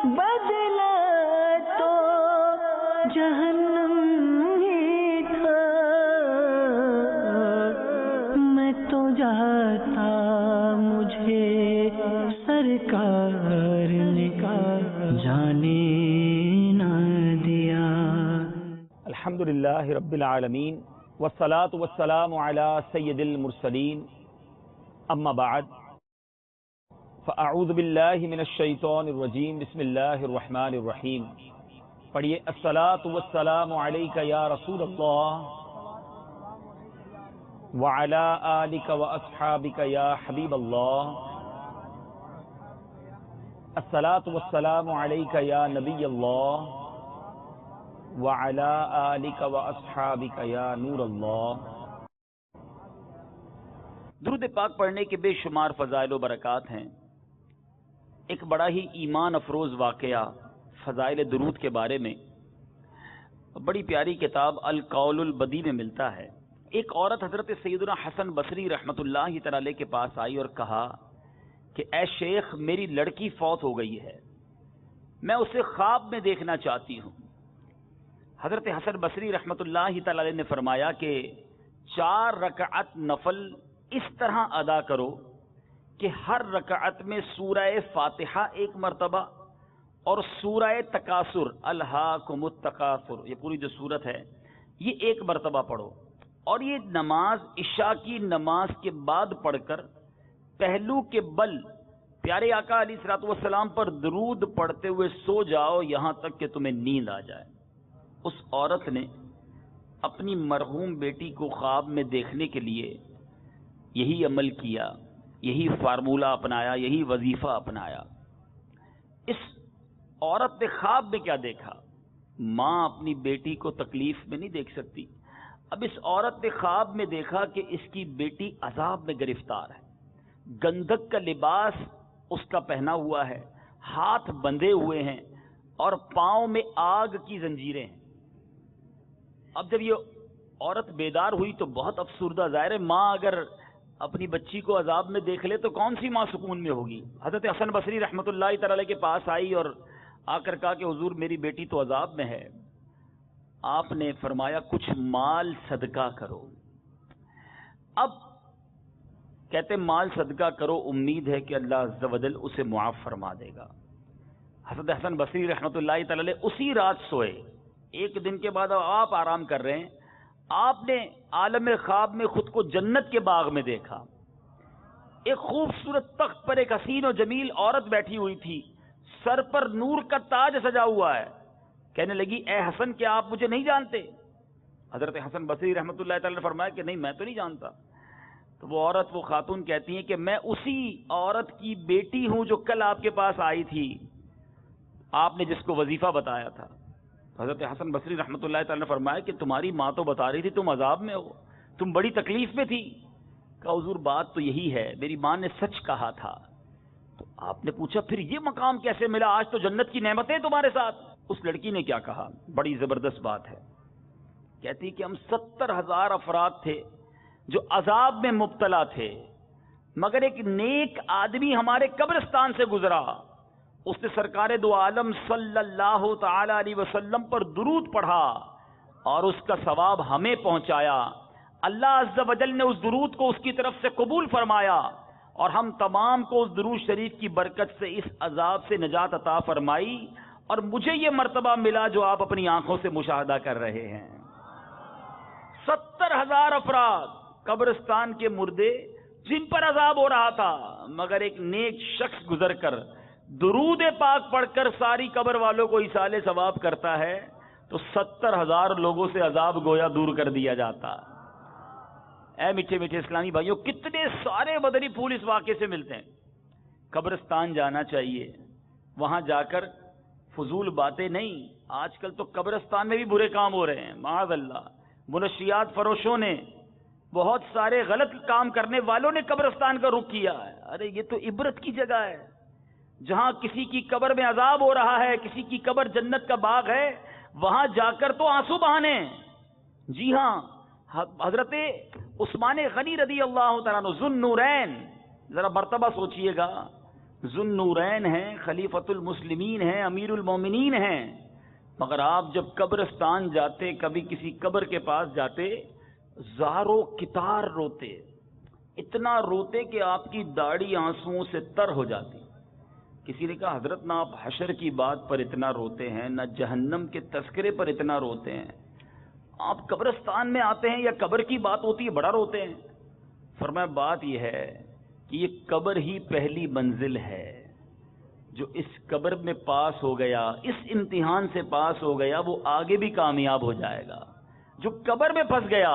بدلا تو جہنم ہی تھا، میں تو جاتا مجھے سرکار نے جانے نہ دیا۔ الحمدللہ رب العالمین والصلاة والسلام علی سید المرسلین، اما بعد فاعوذ باللہ من الشیطان الرجیم، بسم اللہ الرحمن الرحیم۔ پڑھیے الصلاة والسلام علیک یا رسول اللہ وعلی آلک واصحابک یا حبیب اللہ، الصلاة والسلام علیک یا نبی اللہ وعلی آلک واصحابک یا نور اللہ۔ درود پاک پڑھنے کے بے شمار فضائل و برکات ہیں۔ ایک بڑا ہی ایمان افروز واقعہ فضائل درود کے بارے میں بڑی پیاری کتاب القول البدی میں ملتا ہے۔ ایک عورت حضرت سیدنا حسن بصری رحمۃ اللہ تعالی علیہ کے پاس آئی اور کہا کہ اے شیخ، میری لڑکی فوت ہو گئی ہے، میں اسے خواب میں دیکھنا چاہتی ہوں۔ حضرت حسن بصری رحمۃ اللہ تعالی علیہ نے فرمایا کہ 4 رکعت نفل اس طرح ادا کرو کہ ہر رکعت میں سورہ فاتحہ 1 مرتبہ اور سورہ تکاثر الہاکم التکاثر، یہ پوری جو سورت ہے یہ 1 مرتبہ پڑھو، اور یہ نماز عشاء کی نماز کے بعد پڑھ کر پہلو کے بل پیارے آقا علیہ الصلوۃ والسلام پر درود پڑھتے ہوئے سو جاؤ یہاں تک کہ تمہیں نیند آ جائے۔ اس عورت نے اپنی مرحوم بیٹی کو خواب میں دیکھنے کے لیے یہی عمل کیا، یہی فارمولہ اپنایا، یہی وظیفہ اپنایا۔ اس عورت نے خواب میں کیا دیکھا؟ ماں اپنی بیٹی کو تکلیف میں نہیں دیکھ سکتی۔ اب اس عورت نے خواب میں دیکھا کہ اس کی بیٹی عذاب میں گرفتار ہے، گندھک کا لباس اس کا پہنا ہوا ہے، ہاتھ بندھے ہوئے ہیں اور پاؤں میں آگ کی زنجیریں ہیں۔ اب جب یہ عورت بیدار ہوئی تو بہت افسردہ، ظاہر ہے ماں اگر اپنی بچی کو عذاب میں دیکھ لے تو کون سی ماں سکون میں ہوگی۔ حضرت حسن بصری رحمۃ اللہ تعالی علیہ کے پاس آئی اور آ کر کہا کہ حضور میری بیٹی تو عذاب میں ہے۔ آپ نے فرمایا کچھ مال صدقہ کرو۔ اب کہتے مال صدقہ کرو، امید ہے کہ اللہ عز و جل اسے معاف فرما دے گا۔ حضرت حسن بصری رحمۃ اللہ تعالی علیہ اسی رات سوئے۔ 1 دن کے بعد آپ آرام کر رہے ہیں، آپ نے عالم خواب میں خود کو جنت کے باغ میں دیکھا۔ ایک خوبصورت تخت پر ایک حسین و جمیل عورت بیٹھی ہوئی تھی، سر پر نور کا تاج سجا ہوا ہے۔ کہنے لگی اے حسن، کیا آپ مجھے نہیں جانتے؟ حضرت حسن بصری رحمۃ اللہ تعالی نے فرمایا کہ نہیں، میں تو نہیں جانتا۔ تو وہ عورت، وہ خاتون کہتی ہیں کہ میں اسی عورت کی بیٹی ہوں جو کل آپ کے پاس آئی تھی، آپ نے جس کو وظیفہ بتایا تھا۔ حضرت حسن بصری رحمۃ اللہ تعالی نے فرمایا کہ تمہاری ماں تو بتا رہی تھی تم عذاب میں ہو، تم بڑی تکلیف میں تھی۔ کہا حضور بات تو یہی ہے، میری ماں نے سچ کہا تھا۔ تو آپ نے پوچھا پھر یہ مقام کیسے ملا؟ آج تو جنت کی نعمتیں تمہارے ساتھ۔ اس لڑکی نے کیا کہا؟ بڑی زبردست بات ہے۔ کہتی کہ ہم 70,000 افراد تھے جو عذاب میں مبتلا تھے، مگر ایک نیک آدمی ہمارے قبرستان سے گزرا، اس نے سرکار دو عالم صلی اللہ تعالی علیہ وسلم پر درود پڑھا اور اس کا ثواب ہمیں پہنچایا۔ اللہ عز و جل نے اس درود کو اس کی طرف سے قبول فرمایا اور ہم تمام کو اس درود شریف کی برکت سے اس عذاب سے نجات عطا فرمائی، اور مجھے یہ مرتبہ ملا جو آپ اپنی آنکھوں سے مشاہدہ کر رہے ہیں۔ 70,000 افراد قبرستان کے مردے جن پر عذاب ہو رہا تھا، مگر ایک نیک شخص گزر کر درود پاک پڑھ کر ساری قبر والوں کو ایصال ثواب کرتا ہے تو 70,000 لوگوں سے عذاب گویا دور کر دیا جاتا۔ اے میٹھے میٹھے اسلامی بھائیوں، کتنے سارے مدنی پھول اس واقعے سے ملتے ہیں۔ قبرستان جانا چاہیے، وہاں جا کر فضول باتیں نہیں۔ آج کل تو قبرستان میں بھی برے کام ہو رہے ہیں، معاذ اللہ۔ منشیات فروشوں نے، بہت سارے غلط کام کرنے والوں نے قبرستان کا رخ کیا ہے۔ ارے یہ تو عبرت کی جگہ ہے، جہاں کسی کی قبر میں عذاب ہو رہا ہے، کسی کی قبر جنت کا باغ ہے، وہاں جا کر تو آنسو بہانے۔ جی ہاں، حضرت عثمان غنی رضی اللہ تعالیٰ عنہ ذو النورین، ذرا مرتبہ سوچئے گا، ذوالنورین ہیں، خلیفۃ المسلمین ہیں، امیر المومنین ہیں، مگر آپ جب قبرستان جاتے، کبھی کسی قبر کے پاس جاتے، زارو کتار روتے، اتنا روتے کہ آپ کی داڑھی آنسوؤں سے تر ہو جاتی۔ کسی نے کہا حضرت نہ آپ حشر کی بات پر اتنا روتے ہیں، نہ جہنم کے تذکرے پر اتنا روتے ہیں، آپ قبرستان میں آتے ہیں یا قبر کی بات ہوتی ہے بڑا روتے ہیں۔ فرمایا بات یہ ہے کہ یہ قبر ہی پہلی منزل ہے، جو اس قبر میں پاس ہو گیا، اس امتحان سے پاس ہو گیا، وہ آگے بھی کامیاب ہو جائے گا۔ جو قبر میں پھنس گیا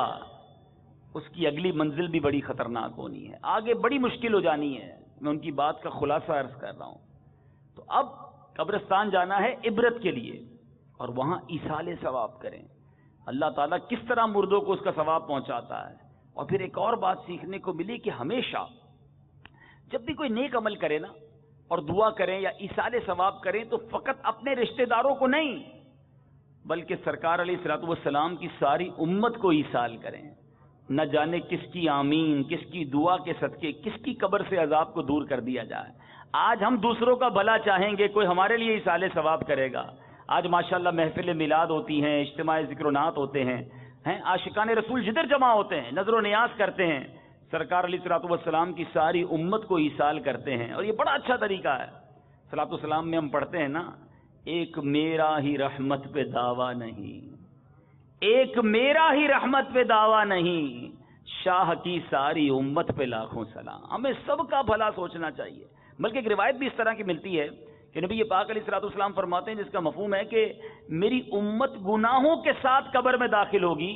اس کی اگلی منزل بھی بڑی خطرناک ہونی ہے، آگے بڑی مشکل ہو جانی ہے۔ میں ان کی بات کا خلاصہ عرض کر رہا ہوں۔ تو اب قبرستان جانا ہے عبرت کے لیے، اور وہاں ایصال ثواب کریں۔ اللہ تعالیٰ کس طرح مردوں کو اس کا ثواب پہنچاتا ہے۔ اور پھر ایک اور بات سیکھنے کو ملی کہ ہمیشہ جب بھی کوئی نیک عمل کرے نا اور دعا کریں یا ایصال ثواب کریں تو فقط اپنے رشتہ داروں کو نہیں، بلکہ سرکار علیہ الصلوۃ والسلام کی ساری امت کو ایصال کریں۔ نہ جانے کس کی آمین، کس کی دعا کے صدقے کس کی قبر سے عذاب کو دور کر دیا جائے۔ آج ہم دوسروں کا بھلا چاہیں گے، کوئی ہمارے لیے ایصال ثواب کرے گا۔ آج ماشاءاللہ محفل میلاد ہوتی ہیں، اجتماع ذکر و نعت ہوتے ہیں، عاشقان رسول جدھر جمع ہوتے ہیں، نظر و نیاز کرتے ہیں، سرکار علیہ الصلوۃ والسلام کی ساری امت کو ایصال کرتے ہیں، اور یہ بڑا اچھا طریقہ ہے۔ صلوۃ والسلام میں ہم پڑھتے ہیں نا، ایک میرا ہی رحمت پہ دعویٰ نہیں، ایک میرا ہی رحمت پہ دعویٰ نہیں، شاہ کی ساری امت پہ لاکھوں سلام۔ ہمیں سب کا بھلا سوچنا چاہیے۔ بلکہ ایک روایت بھی اس طرح کی ملتی ہے کہ نبی پاک علیہ الصلوۃ والسلام فرماتے ہیں، جس کا مفہوم ہے کہ میری امت گناہوں کے ساتھ قبر میں داخل ہوگی،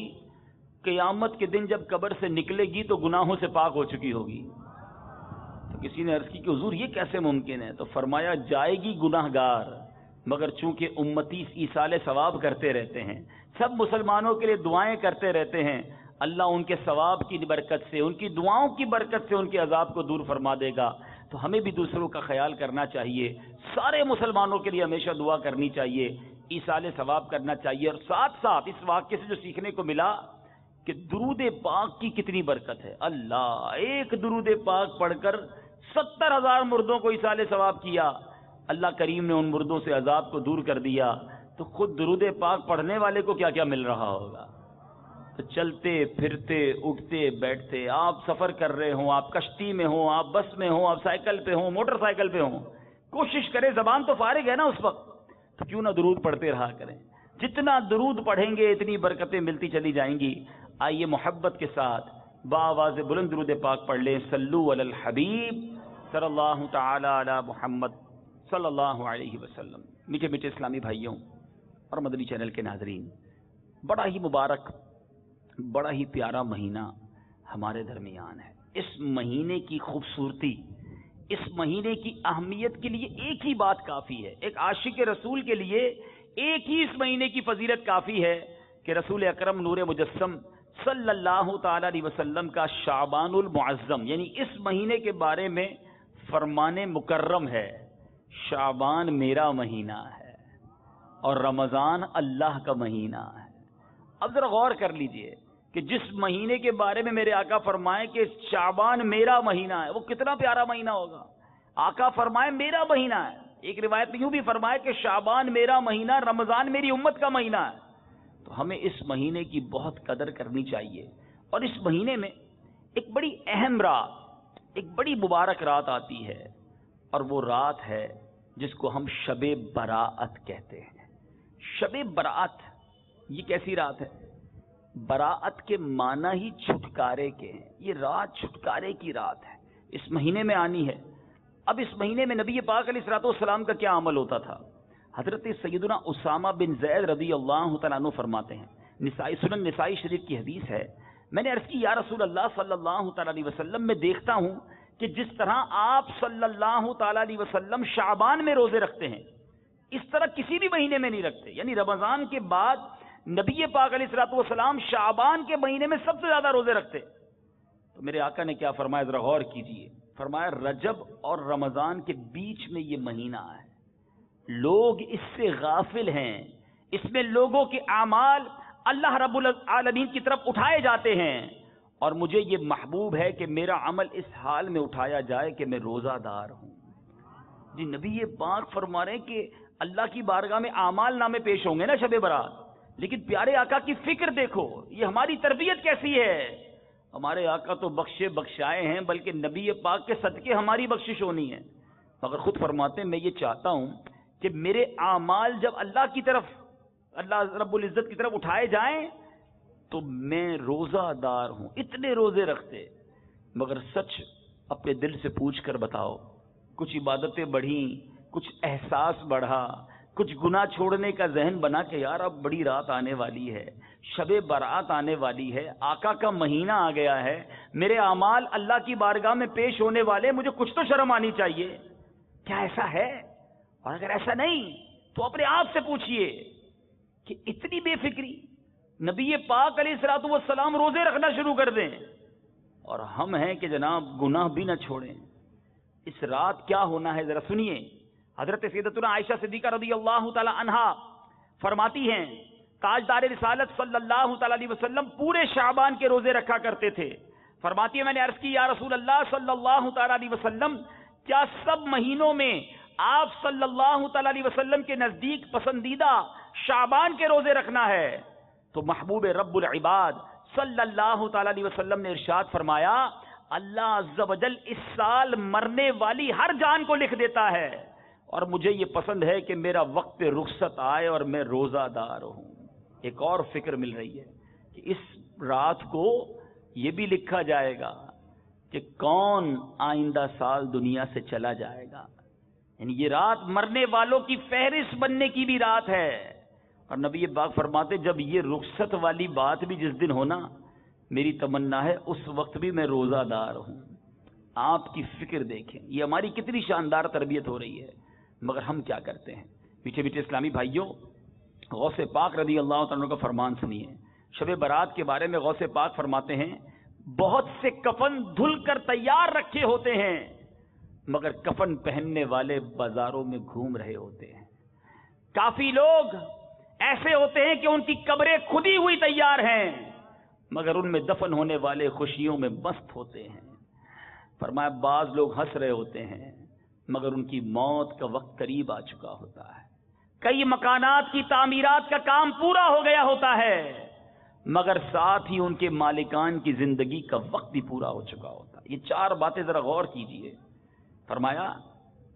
قیامت کے دن جب قبر سے نکلے گی تو گناہوں سے پاک ہو چکی ہوگی۔ تو کسی نے عرض کی کہ حضور یہ کیسے ممکن ہے؟ تو فرمایا جائے گی گناہ گار، مگر چونکہ امتی ایصال ثواب کرتے رہتے ہیں، سب مسلمانوں کے لیے دعائیں کرتے رہتے ہیں، اللہ ان کے ثواب کی برکت سے، ان کی دعاؤں کی برکت سے ان کے عذاب کو دور فرما دے گا۔ تو ہمیں بھی دوسروں کا خیال کرنا چاہیے، سارے مسلمانوں کے لیے ہمیشہ دعا کرنی چاہیے، ایصال ثواب کرنا چاہیے۔ اور ساتھ ساتھ اس واقعے سے جو سیکھنے کو ملا کہ درود پاک کی کتنی برکت ہے۔ اللہ، ایک درود پاک پڑھ کر 70,000 مردوں کو ایصال ثواب کیا، اللہ کریم نے ان مردوں سے عذاب کو دور کر دیا، تو خود درود پاک پڑھنے والے کو کیا کیا مل رہا ہوگا۔ تو چلتے پھرتے اٹھتے بیٹھتے، آپ سفر کر رہے ہوں، آپ کشتی میں ہوں، آپ بس میں ہوں، آپ سائیکل پہ ہوں، موٹر سائیکل پہ ہوں، کوشش کریں، زبان تو فارغ ہے نا اس وقت، تو کیوں نہ درود پڑھتے رہا کریں۔ جتنا درود پڑھیں گے اتنی برکتیں ملتی چلی جائیں گی۔ آئیے محبت کے ساتھ بآواز بلند درود پاک پڑھ لیں۔ صلو علی الحبیب صلی اللہ تعالی علی محمد صلی اللہ علیہ وسلم۔ میٹھے میٹھے اسلامی بھائیوں اور مدنی چینل کے ناظرین، بڑا ہی مبارک، بڑا ہی پیارا مہینہ ہمارے درمیان ہے۔ اس مہینے کی خوبصورتی، اس مہینے کی اہمیت کے لیے ایک ہی بات کافی ہے، ایک عاشق رسول کے لیے ایک ہی اس مہینے کی فضیلت کافی ہے کہ رسول اکرم نور مجسم صلی اللہ تعالی علیہ وسلم کا شعبان المعظم، یعنی اس مہینے کے بارے میں فرمان مکرم ہے، شعبان میرا مہینہ ہے اور رمضان اللہ کا مہینہ ہے۔ اب ذرا غور کر لیجئے کہ جس مہینے کے بارے میں میرے آقا فرمائے کہ شعبان میرا مہینہ ہے، وہ کتنا پیارا مہینہ ہوگا۔ آقا فرمائے میرا مہینہ ہے، ایک روایت میں یوں بھی فرمائے کہ شعبان میرا مہینہ، رمضان میری امت کا مہینہ ہے۔ تو ہمیں اس مہینے کی بہت قدر کرنی چاہیے، اور اس مہینے میں ایک بڑی اہم رات، ایک بڑی مبارک رات آتی ہے، اور وہ رات ہے جس کو ہم شب براءت کہتے ہیں۔ شب براءت یہ کیسی رات ہے؟ براءت کے معنی ہی چھٹکارے کے ہیں، یہ رات چھٹکارے کی رات ہے، اس مہینے میں آنی ہے۔ اب اس مہینے میں نبی پاک علیہ الصلوۃ والسلام کا کیا عمل ہوتا تھا؟ حضرت سیدنا اسامہ بن زید رضی اللہ تعالیٰ عنہ فرماتے ہیں، سنن نسائی شریف کی حدیث ہے، میں نے عرض کی یا رسول اللہ صلی اللہ تعالیٰ علیہ وسلم، میں دیکھتا ہوں کہ جس طرح آپ صلی اللہ تعالیٰ علیہ وسلم شعبان میں روزے رکھتے ہیں، اس طرح کسی بھی مہینے میں نہیں رکھتے، یعنی رمضان کے بعد نبی پاک علیہ الصلوۃ والسلام شعبان کے مہینے میں سب سے زیادہ روزے رکھتے۔ تو میرے آقا نے کیا فرمایا، ذرا غور کیجئے، فرمایا رجب اور رمضان کے بیچ میں یہ مہینہ ہے، لوگ اس سے غافل ہیں، اس میں لوگوں کے اعمال اللہ رب العالمین کی طرف اٹھائے جاتے ہیں، اور مجھے یہ محبوب ہے کہ میرا عمل اس حال میں اٹھایا جائے کہ میں روزہ دار ہوں۔ جی نبی پاک فرما رہے ہیں کہ اللہ کی بارگاہ میں اعمال نامے پیش ہوں گے نا شب برات، لیکن پیارے آقا کی فکر دیکھو، یہ ہماری تربیت کیسی ہے. ہمارے آقا تو بخشے بخشائے ہیں، بلکہ نبی پاک کے صدقے ہماری بخشش ہونی ہے. مگر خود فرماتے ہیں میں یہ چاہتا ہوں کہ میرے اعمال جب اللہ کی طرف، اللہ رب العزت کی طرف اٹھائے جائیں تو میں روزہ دار ہوں. اتنے روزے رکھتے، مگر سچ اپنے دل سے پوچھ کر بتاؤ، کچھ عبادتیں بڑھیں، کچھ احساس بڑھا، کچھ گناہ چھوڑنے کا ذہن بنا کہ یار اب بڑی رات آنے والی ہے، شب برات آنے والی ہے، آقا کا مہینہ آ گیا ہے، میرے اعمال اللہ کی بارگاہ میں پیش ہونے والے، مجھے کچھ تو شرم آنی چاہیے. کیا ایسا ہے؟ اور اگر ایسا نہیں تو اپنے آپ سے پوچھئے کہ اتنی بے فکری. نبی پاک علیہ الصلوۃ والسلام روزے رکھنا شروع کر دیں اور ہم ہیں کہ جناب گناہ بھی نہ چھوڑیں. اس رات کیا ہونا ہے ذرا سنیے. حضرت سیدتنا عائشہ صدیقہ رضی اللہ تعالی عنہا فرماتی ہیں تاجدار رسالت صلی اللہ تعالی علیہ وسلم پورے شعبان کے روزے رکھا کرتے تھے. فرماتی ہے میں نے عرض کی یا رسول اللہ صلی اللہ تعالی علیہ وسلم کیا سب مہینوں میں آپ صلی اللہ تعالی علیہ وسلم کے نزدیک پسندیدہ شعبان کے روزے رکھنا ہے؟ تو محبوب رب العباد صلی اللہ تعالی علیہ وسلم نے ارشاد فرمایا اللہ عز و جل اس سال مرنے والی ہر جان کو لکھ دیتا ہے، اور مجھے یہ پسند ہے کہ میرا وقت رخصت آئے اور میں روزہ دار ہوں. ایک اور فکر مل رہی ہے کہ اس رات کو یہ بھی لکھا جائے گا کہ کون آئندہ سال دنیا سے چلا جائے گا. یعنی یہ رات مرنے والوں کی فہرست بننے کی بھی رات ہے. اور نبی پاک فرماتے جب یہ رخصت والی بات بھی جس دن ہونا، میری تمنا ہے اس وقت بھی میں روزہ دار ہوں. آپ کی فکر دیکھیں، یہ ہماری کتنی شاندار تربیت ہو رہی ہے. مگر ہم کیا کرتے ہیں؟ میٹھے میٹھے اسلامی بھائیوں، غوث پاک رضی اللہ تعالیٰ کا فرمان سنیے. شب برات کے بارے میں غوث پاک فرماتے ہیں بہت سے کفن دھل کر تیار رکھے ہوتے ہیں، مگر کفن پہننے والے بازاروں میں گھوم رہے ہوتے ہیں. کافی لوگ ایسے ہوتے ہیں کہ ان کی قبریں کھدی ہوئی تیار ہیں، مگر ان میں دفن ہونے والے خوشیوں میں مست ہوتے ہیں. فرمایا بعض لوگ ہنس رہے ہوتے ہیں، مگر ان کی موت کا وقت قریب آ چکا ہوتا ہے. کئی مکانات کی تعمیرات کا کام پورا ہو گیا ہوتا ہے، مگر ساتھ ہی ان کے مالکان کی زندگی کا وقت بھی پورا ہو چکا ہوتا ہے. یہ چار باتیں ذرا غور کیجئے. فرمایا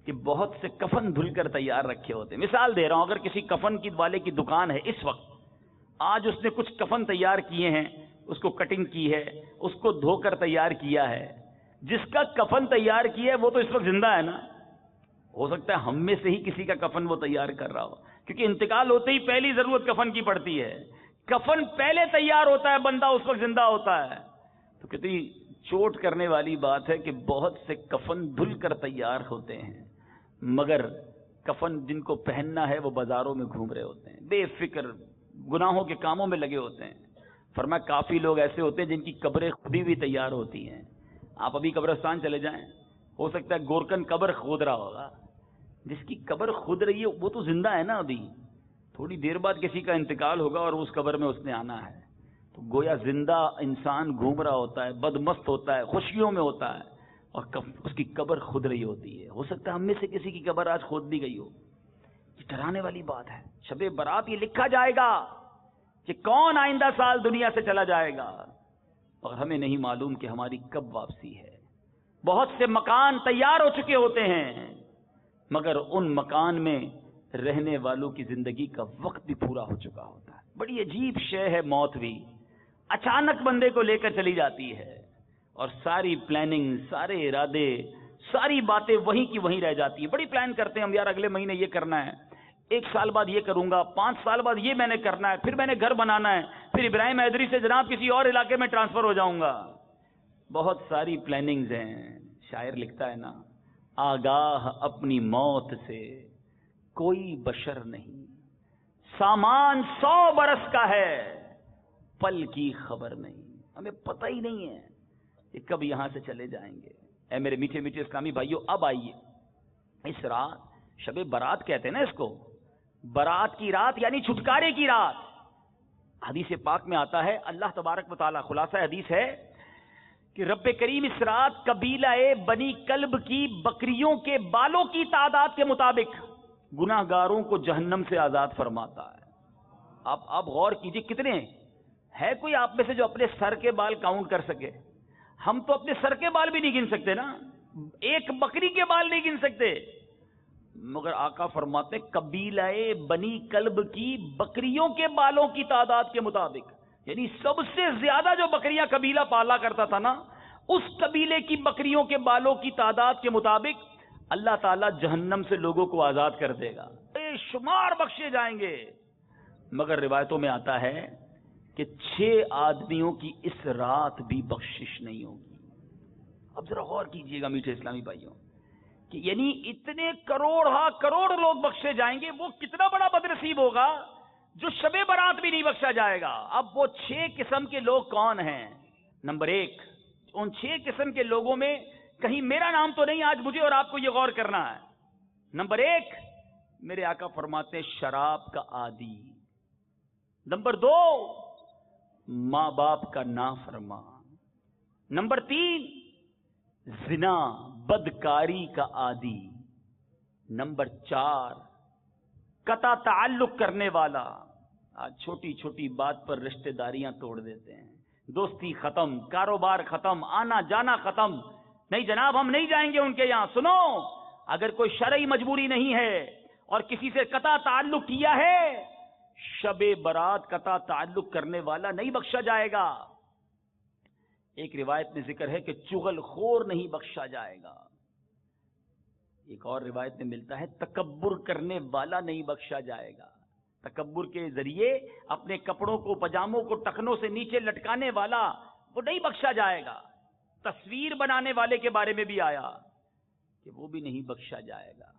کہ بہت سے کفن دھل کر تیار رکھے ہوتے ہیں. مثال دے رہا ہوں، اگر کسی کفن کی والے کی دکان ہے اس وقت، آج اس نے کچھ کفن تیار کیے ہیں، اس کو کٹنگ کی ہے، اس کو دھو کر تیار کیا ہے. جس کا کفن تیار کیا ہے وہ تو اس وقت زندہ ہے نا. ہو سکتا ہے ہم میں سے ہی کسی کا کفن وہ تیار کر رہا ہو، کیونکہ انتقال ہوتے ہی پہلی ضرورت کفن کی پڑتی ہے. کفن پہلے تیار ہوتا ہے، بندہ اس وقت زندہ ہوتا ہے. تو کتنی چوٹ کرنے والی بات ہے کہ بہت سے کفن دھل کر تیار ہوتے ہیں، مگر کفن جن کو پہننا ہے وہ بازاروں میں گھوم رہے ہوتے ہیں، بے فکر گناہوں کے کاموں میں لگے ہوتے ہیں. فرمایا کافی لوگ ایسے ہوتے ہیں جن کی قبریں خودی بھی تیار ہوتی ہیں. آپ ابھی قبرستان چلے جائیں، ہو سکتا ہے گورکن قبر کھود رہا ہوگا. جس کی قبر کھود رہی ہے وہ تو زندہ ہے نا، ابھی تھوڑی دیر بعد کسی کا انتقال ہوگا اور اس قبر میں اس نے آنا ہے. تو گویا زندہ انسان گھوم رہا ہوتا ہے، بدمست ہوتا ہے، خوشیوں میں ہوتا ہے، اور اس کی قبر کھود رہی ہوتی ہے. ہو سکتا ہے ہم میں سے کسی کی قبر آج کھود دی گئی ہو. یہ ڈرانے والی بات ہے. شب برات یہ لکھا جائے گا کہ کون آئندہ سال دنیا سے چلا جائے گا، اور ہمیں نہیں معلوم کہ ہماری کب واپسی ہے. بہت سے مکان تیار ہو چکے ہوتے ہیں، مگر ان مکان میں رہنے والوں کی زندگی کا وقت بھی پورا ہو چکا ہوتا ہے. بڑی عجیب شے ہے موت بھی. اچانک بندے کو لے کر چلی جاتی ہے، اور ساری پلاننگ، سارے ارادے، ساری باتیں وہیں کی وہیں رہ جاتی ہیں. بڑی پلان کرتے ہیں ہم، یار اگلے مہینے یہ کرنا ہے، 1 سال بعد یہ کروں گا، 5 سال بعد یہ میں نے کرنا ہے، پھر میں نے گھر بنانا ہے، پھر ابراہیم حیدری سے جناب کسی اور علاقے میں ٹرانسفر ہو جاؤں گا. بہت ساری پلاننگز ہیں. شاعر لکھتا ہے نا، آگاہ اپنی موت سے کوئی بشر نہیں، سامان 100 برس کا ہے، پل کی خبر نہیں. ہمیں پتہ ہی نہیں ہے کہ کب یہاں سے چلے جائیں گے. اے میرے میٹھے میٹھے اسلامی بھائیوں، اب آئیے اس رات، شب برات کہتے ہیں نا اس کو، برات کی رات یعنی چھٹکارے کی رات. حدیث پاک میں آتا ہے، اللہ تبارک و تعالی، خلاصہ حدیث ہے کہ رب کریم اس رات قبیلہ بنی کلب کی بکریوں کے بالوں کی تعداد کے مطابق گناہ گاروں کو جہنم سے آزاد فرماتا ہے. آپ غور کیجئے کتنے ہیں. ہے کوئی آپ میں سے جو اپنے سر کے بال کاؤنٹ کر سکے؟ ہم تو اپنے سر کے بال بھی نہیں گن سکتے نا, ایک بکری کے بال نہیں گن سکتے. مگر آقا فرماتے قبیلہ بنی کلب کی بکریوں کے بالوں کی تعداد کے مطابق, یعنی سب سے زیادہ جو بکریاں قبیلہ پالا کرتا تھا نا, اس قبیلے کی بکریوں کے بالوں کی تعداد کے مطابق اللہ تعالیٰ جہنم سے لوگوں کو آزاد کر دے گا, بے شمار بخشے جائیں گے. مگر روایتوں میں آتا ہے کہ 6 آدمیوں کی اس رات بھی بخشش نہیں ہوگی. اب ذرا غور کیجئے گا میٹھے اسلامی بھائیوں, کہ یعنی اتنے کروڑ لوگ بخشے جائیں گے. وہ کتنا بڑا بدنصیب ہوگا جو شب برات بھی نہیں بخشا جائے گا. اب وہ 6 قسم کے لوگ کون ہیں؟ نمبر 1, ان 6 قسم کے لوگوں میں کہیں میرا نام تو نہیں, آج مجھے اور آپ کو یہ غور کرنا ہے. نمبر 1, میرے آقا فرماتے ہیں شراب کا عادی. نمبر 2, ماں باپ کا نافرمان. نمبر 3, زنا بدکاری کا عادی. نمبر 4, قطع تعلق کرنے والا. آج چھوٹی چھوٹی بات پر رشتہ داریاں توڑ دیتے ہیں, دوستی ختم, کاروبار ختم, آنا جانا ختم. نہیں جناب ہم نہیں جائیں گے ان کے یہاں. سنو, اگر کوئی شرعی مجبوری نہیں ہے اور کسی سے قطع تعلق کیا ہے, شب برات قطع تعلق کرنے والا نہیں بخشا جائے گا. ایک روایت میں ذکر ہے کہ چغل خور نہیں بخشا جائے گا. ایک اور روایت میں ملتا ہے تکبر کرنے والا نہیں بخشا جائے گا. تکبر کے ذریعے اپنے کپڑوں کو, پجاموں کو ٹخنوں سے نیچے لٹکانے والا وہ نہیں بخشا جائے گا. تصویر بنانے والے کے بارے میں بھی آیا کہ وہ بھی نہیں بخشا جائے گا.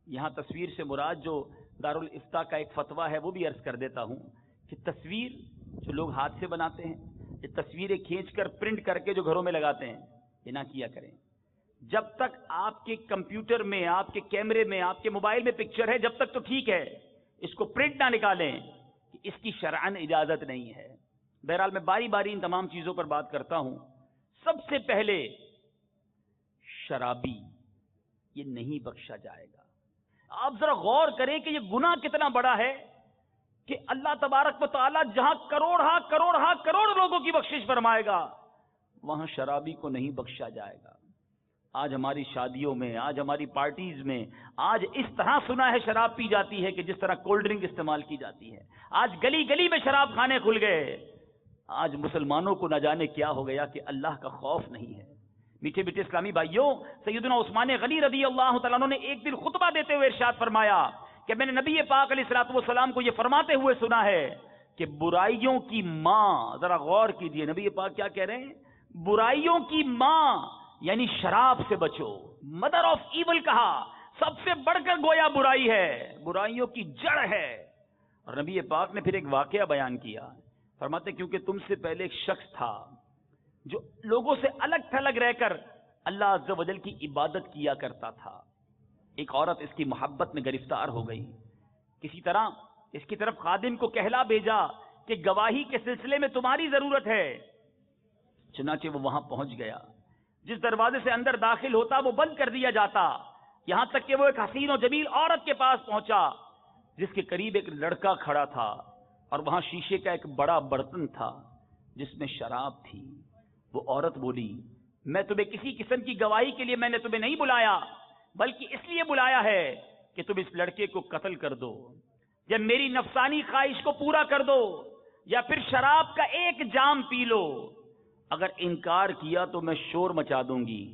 یہاں تصویر سے مراد جو دارالافتاء کا ایک فتویٰ ہے وہ بھی عرض کر دیتا ہوں کہ تصویر جو لوگ ہاتھ سے بناتے ہیں, یہ تصویریں کھینچ کر پرنٹ کر کے جو گھروں میں لگاتے ہیں, یہ نہ کیا کریں. جب تک آپ کے کمپیوٹر میں, آپ کے کیمرے میں, آپ کے موبائل میں پکچر ہے, جب تک تو ٹھیک ہے, اس کو پرنٹ نہ نکالیں, کہ اس کی شرعاً اجازت نہیں ہے. بہرحال میں باری باری ان تمام چیزوں پر بات کرتا ہوں. سب سے پہلے شرابی یہ نہیں بخشا جائے گا. آپ ذرا غور کریں کہ یہ گناہ کتنا بڑا ہے کہ اللہ تبارک و تعالی جہاں کروڑ لوگوں کی بخشش فرمائے گا, وہاں شرابی کو نہیں بخشا جائے گا. آج ہماری شادیوں میں, آج ہماری پارٹیز میں, آج اس طرح سنا ہے شراب پی جاتی ہے کہ جس طرح کولڈ ڈرنک استعمال کی جاتی ہے. آج گلی گلی میں شراب خانے کھل گئے. آج مسلمانوں کو نہ جانے کیا ہو گیا کہ اللہ کا خوف نہیں ہے. میٹھے میٹھے اسلامی بھائیوں, سیدنا عثمان غنی رضی اللہ تعالیٰ عنہ نے ایک دن خطبہ دیتے ہوئے ارشاد فرمایا کہ میں نے نبی پاک علیہ الصلوۃ والسلام کو یہ فرماتے ہوئے سنا ہے کہ برائیوں کی ماں, ذرا غور کیجئے, نبی پاک کیا کہہ رہے ہیں؟ برائیوں کی ماں یعنی شراب سے بچو. مدر آف ایول کہا, سب سے بڑھ کر گویا برائی ہے, برائیوں کی جڑ ہے. اور نبی پاک نے پھر ایک واقعہ بیان کیا, فرماتے کیونکہ تم سے پہلے ایک شخص تھا جو لوگوں سے الگ تھلگ رہ کر اللہ عز و جل کی عبادت کیا کرتا تھا. ایک عورت اس کی محبت میں گرفتار ہو گئی. کسی طرح اس کی طرف خادم کو کہلا بھیجا کہ گواہی کے سلسلے میں تمہاری ضرورت ہے. چنانچہ وہ وہاں پہنچ گیا. جس دروازے سے اندر داخل ہوتا وہ بند کر دیا جاتا, یہاں تک کہ وہ ایک حسین و جمیل عورت کے پاس پہنچا جس کے قریب ایک لڑکا کھڑا تھا, اور وہاں شیشے کا ایک بڑا برتن تھا جس میں شراب تھی. وہ عورت بولی, میں تمہیں کسی قسم کی گواہی کے لیے میں نے تمہیں نہیں بلایا, بلکہ اس لیے بلایا ہے کہ تم اس لڑکے کو قتل کر دو, یا میری نفسانی خواہش کو پورا کر دو, یا پھر شراب کا ایک جام پی لو. اگر انکار کیا تو میں شور مچا دوں گی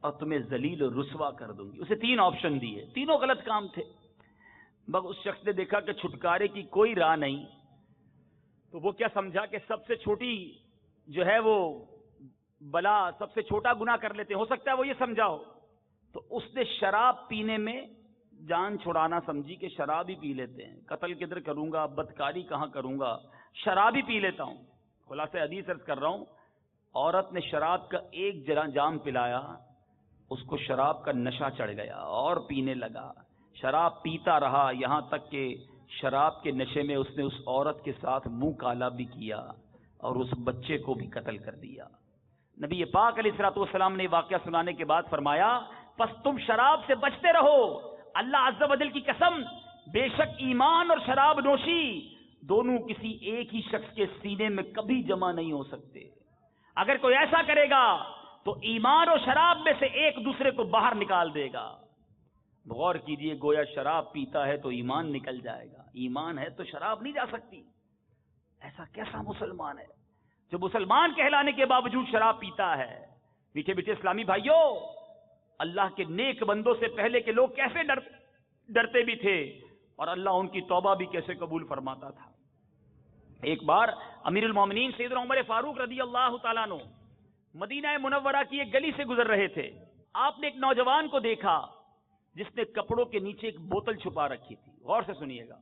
اور تمہیں ذلیل و رسوا کر دوں گی. اسے 3 آپشن دیے, تینوں غلط کام تھے. مگر اس شخص نے دیکھا کہ چھٹکارے کی کوئی راہ نہیں, تو وہ کیا سمجھا کہ سب سے چھوٹی جو ہے وہ بلا, سب سے چھوٹا گناہ کر لیتے ہیں, ہو سکتا ہے وہ یہ سمجھا ہو. تو اس نے شراب پینے میں جان چھڑانا سمجھی کہ شراب ہی پی لیتے ہیں, قتل کدھر کروں گا, بدکاری کہاں کروں گا, شراب ہی پی لیتا ہوں. خلاصہ حدیث عرض کر رہا ہوں, عورت نے شراب کا ایک جام پلایا, اس کو شراب کا نشہ چڑھ گیا اور پینے لگا. شراب پیتا رہا یہاں تک کہ شراب کے نشے میں اس نے اس عورت کے ساتھ منہ کالا بھی کیا اور اس بچے کو بھی قتل کر دیا. نبی پاک علیہ الصلوۃ والسلام نے واقعہ سنانے کے بعد فرمایا پس تم شراب سے بچتے رہو، اللہ عز و جل کی قسم بے شک ایمان اور شراب نوشی دونوں کسی ایک ہی شخص کے سینے میں کبھی جمع نہیں ہو سکتے، اگر کوئی ایسا کرے گا تو ایمان اور شراب میں سے ایک دوسرے کو باہر نکال دے گا۔ غور کیجئے، گویا شراب پیتا ہے تو ایمان نکل جائے گا، ایمان ہے تو شراب نہیں جا سکتی۔ ایسا کیسا مسلمان ہے جو مسلمان کہلانے کے باوجود شراب پیتا ہے؟ میٹھے میٹھے اسلامی بھائیوں، اللہ کے نیک بندوں سے پہلے کے لوگ کیسے ڈرتے بھی تھے اور اللہ ان کی توبہ بھی کیسے قبول فرماتا تھا۔ ایک بار امیر المومنین سیدنا عمر فاروق رضی اللہ تعالیٰ عنہ مدینہ منورہ کی ایک گلی سے گزر رہے تھے، آپ نے ایک نوجوان کو دیکھا جس نے کپڑوں کے نیچے ایک بوتل چھپا رکھی تھی۔ غور سے سنیے گا،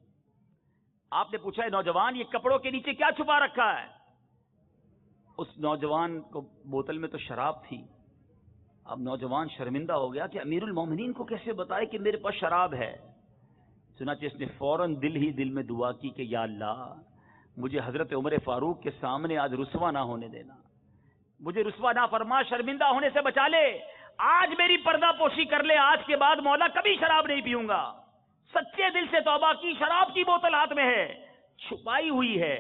آپ نے پوچھا ہے نوجوان یہ کپڑوں کے نیچے کیا چھپا رکھا ہے؟ اس نوجوان کو بوتل میں تو شراب تھی۔ اب نوجوان شرمندہ ہو گیا کہ امیر المومنین کو کیسے بتائے کہ میرے پاس شراب ہے۔ چنانچہ اس نے فوراً دل ہی دل میں دعا کی کہ یا اللہ مجھے حضرت عمر فاروق کے سامنے آج رسوا نہ ہونے دینا، مجھے رسوا نہ فرما، شرمندہ ہونے سے بچا لے، آج میری پردہ پوشی کر لے، آج کے بعد مولا کبھی شراب نہیں پیوں گا۔ سچے دل سے توبہ کی، شراب کی بوتل ہاتھ میں ہے، چھپائی ہوئی ہے۔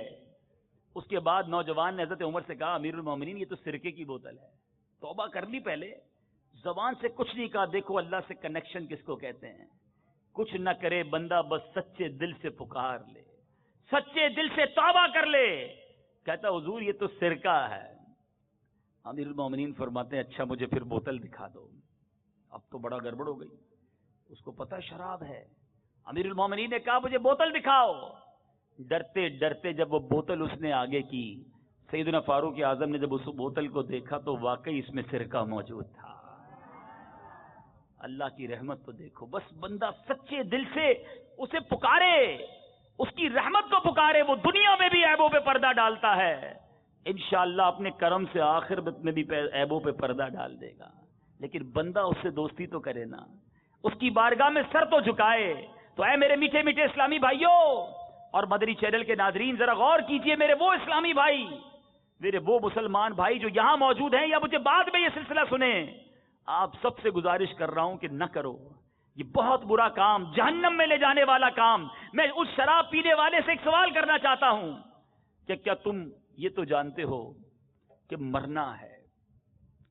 اس کے بعد نوجوان نے حضرت عمر سے کہا امیر المومنین یہ تو سرکے کی بوتل ہے، توبہ کر لی پہلے، زبان سے کچھ نہیں کہا۔ دیکھو اللہ سے کنیکشن کس کو کہتے ہیں، کچھ نہ کرے بندہ بس سچے دل سے پکار لے، سچے دل سے توبہ کر لے۔ کہتا حضور یہ تو سرکہ ہے۔ امیر المومنین فرماتے ہیں اچھا مجھے پھر بوتل دکھا دو۔ اب تو بڑا گڑبڑ ہو گئی، اس کو پتہ شراب ہے۔ امیر المومنین نے کہا مجھے بوتل دکھاؤ۔ ڈرتے ڈرتے جب وہ بوتل اس نے آگے کی، سیدنا فاروق اعظم نے جب اس بوتل کو دیکھا تو واقعی اس میں سرکہ موجود تھا۔ اللہ کی رحمت تو دیکھو، بس بندہ سچے دل سے اسے پکارے، اس کی رحمت کو پکارے، وہ دنیا میں بھی عیبوں پہ پردہ ڈالتا ہے، انشاءاللہ اپنے کرم سے آخرت میں بھی عیبوں پہ پردہ ڈال دے گا۔ لیکن بندہ اس سے دوستی تو کرے نا، اس کی بارگاہ میں سر تو جھکائے۔ تو اے میرے میٹھے میٹھے اسلامی بھائیوں اور مدنی چینل کے ناظرین، ذرا غور کیجئے، میرے وہ اسلامی بھائی، میرے وہ مسلمان بھائی جو یہاں موجود ہیں یا مجھے بعد میں یہ سلسلہ سنیں، آپ سب سے گزارش کر رہا ہوں کہ نہ کرو یہ بہت برا کام، جہنم میں لے جانے والا کام۔ میں اس شراب پینے والے سے ایک سوال کرنا چاہتا ہوں کہ کیا تم یہ تو جانتے ہو کہ مرنا ہے؟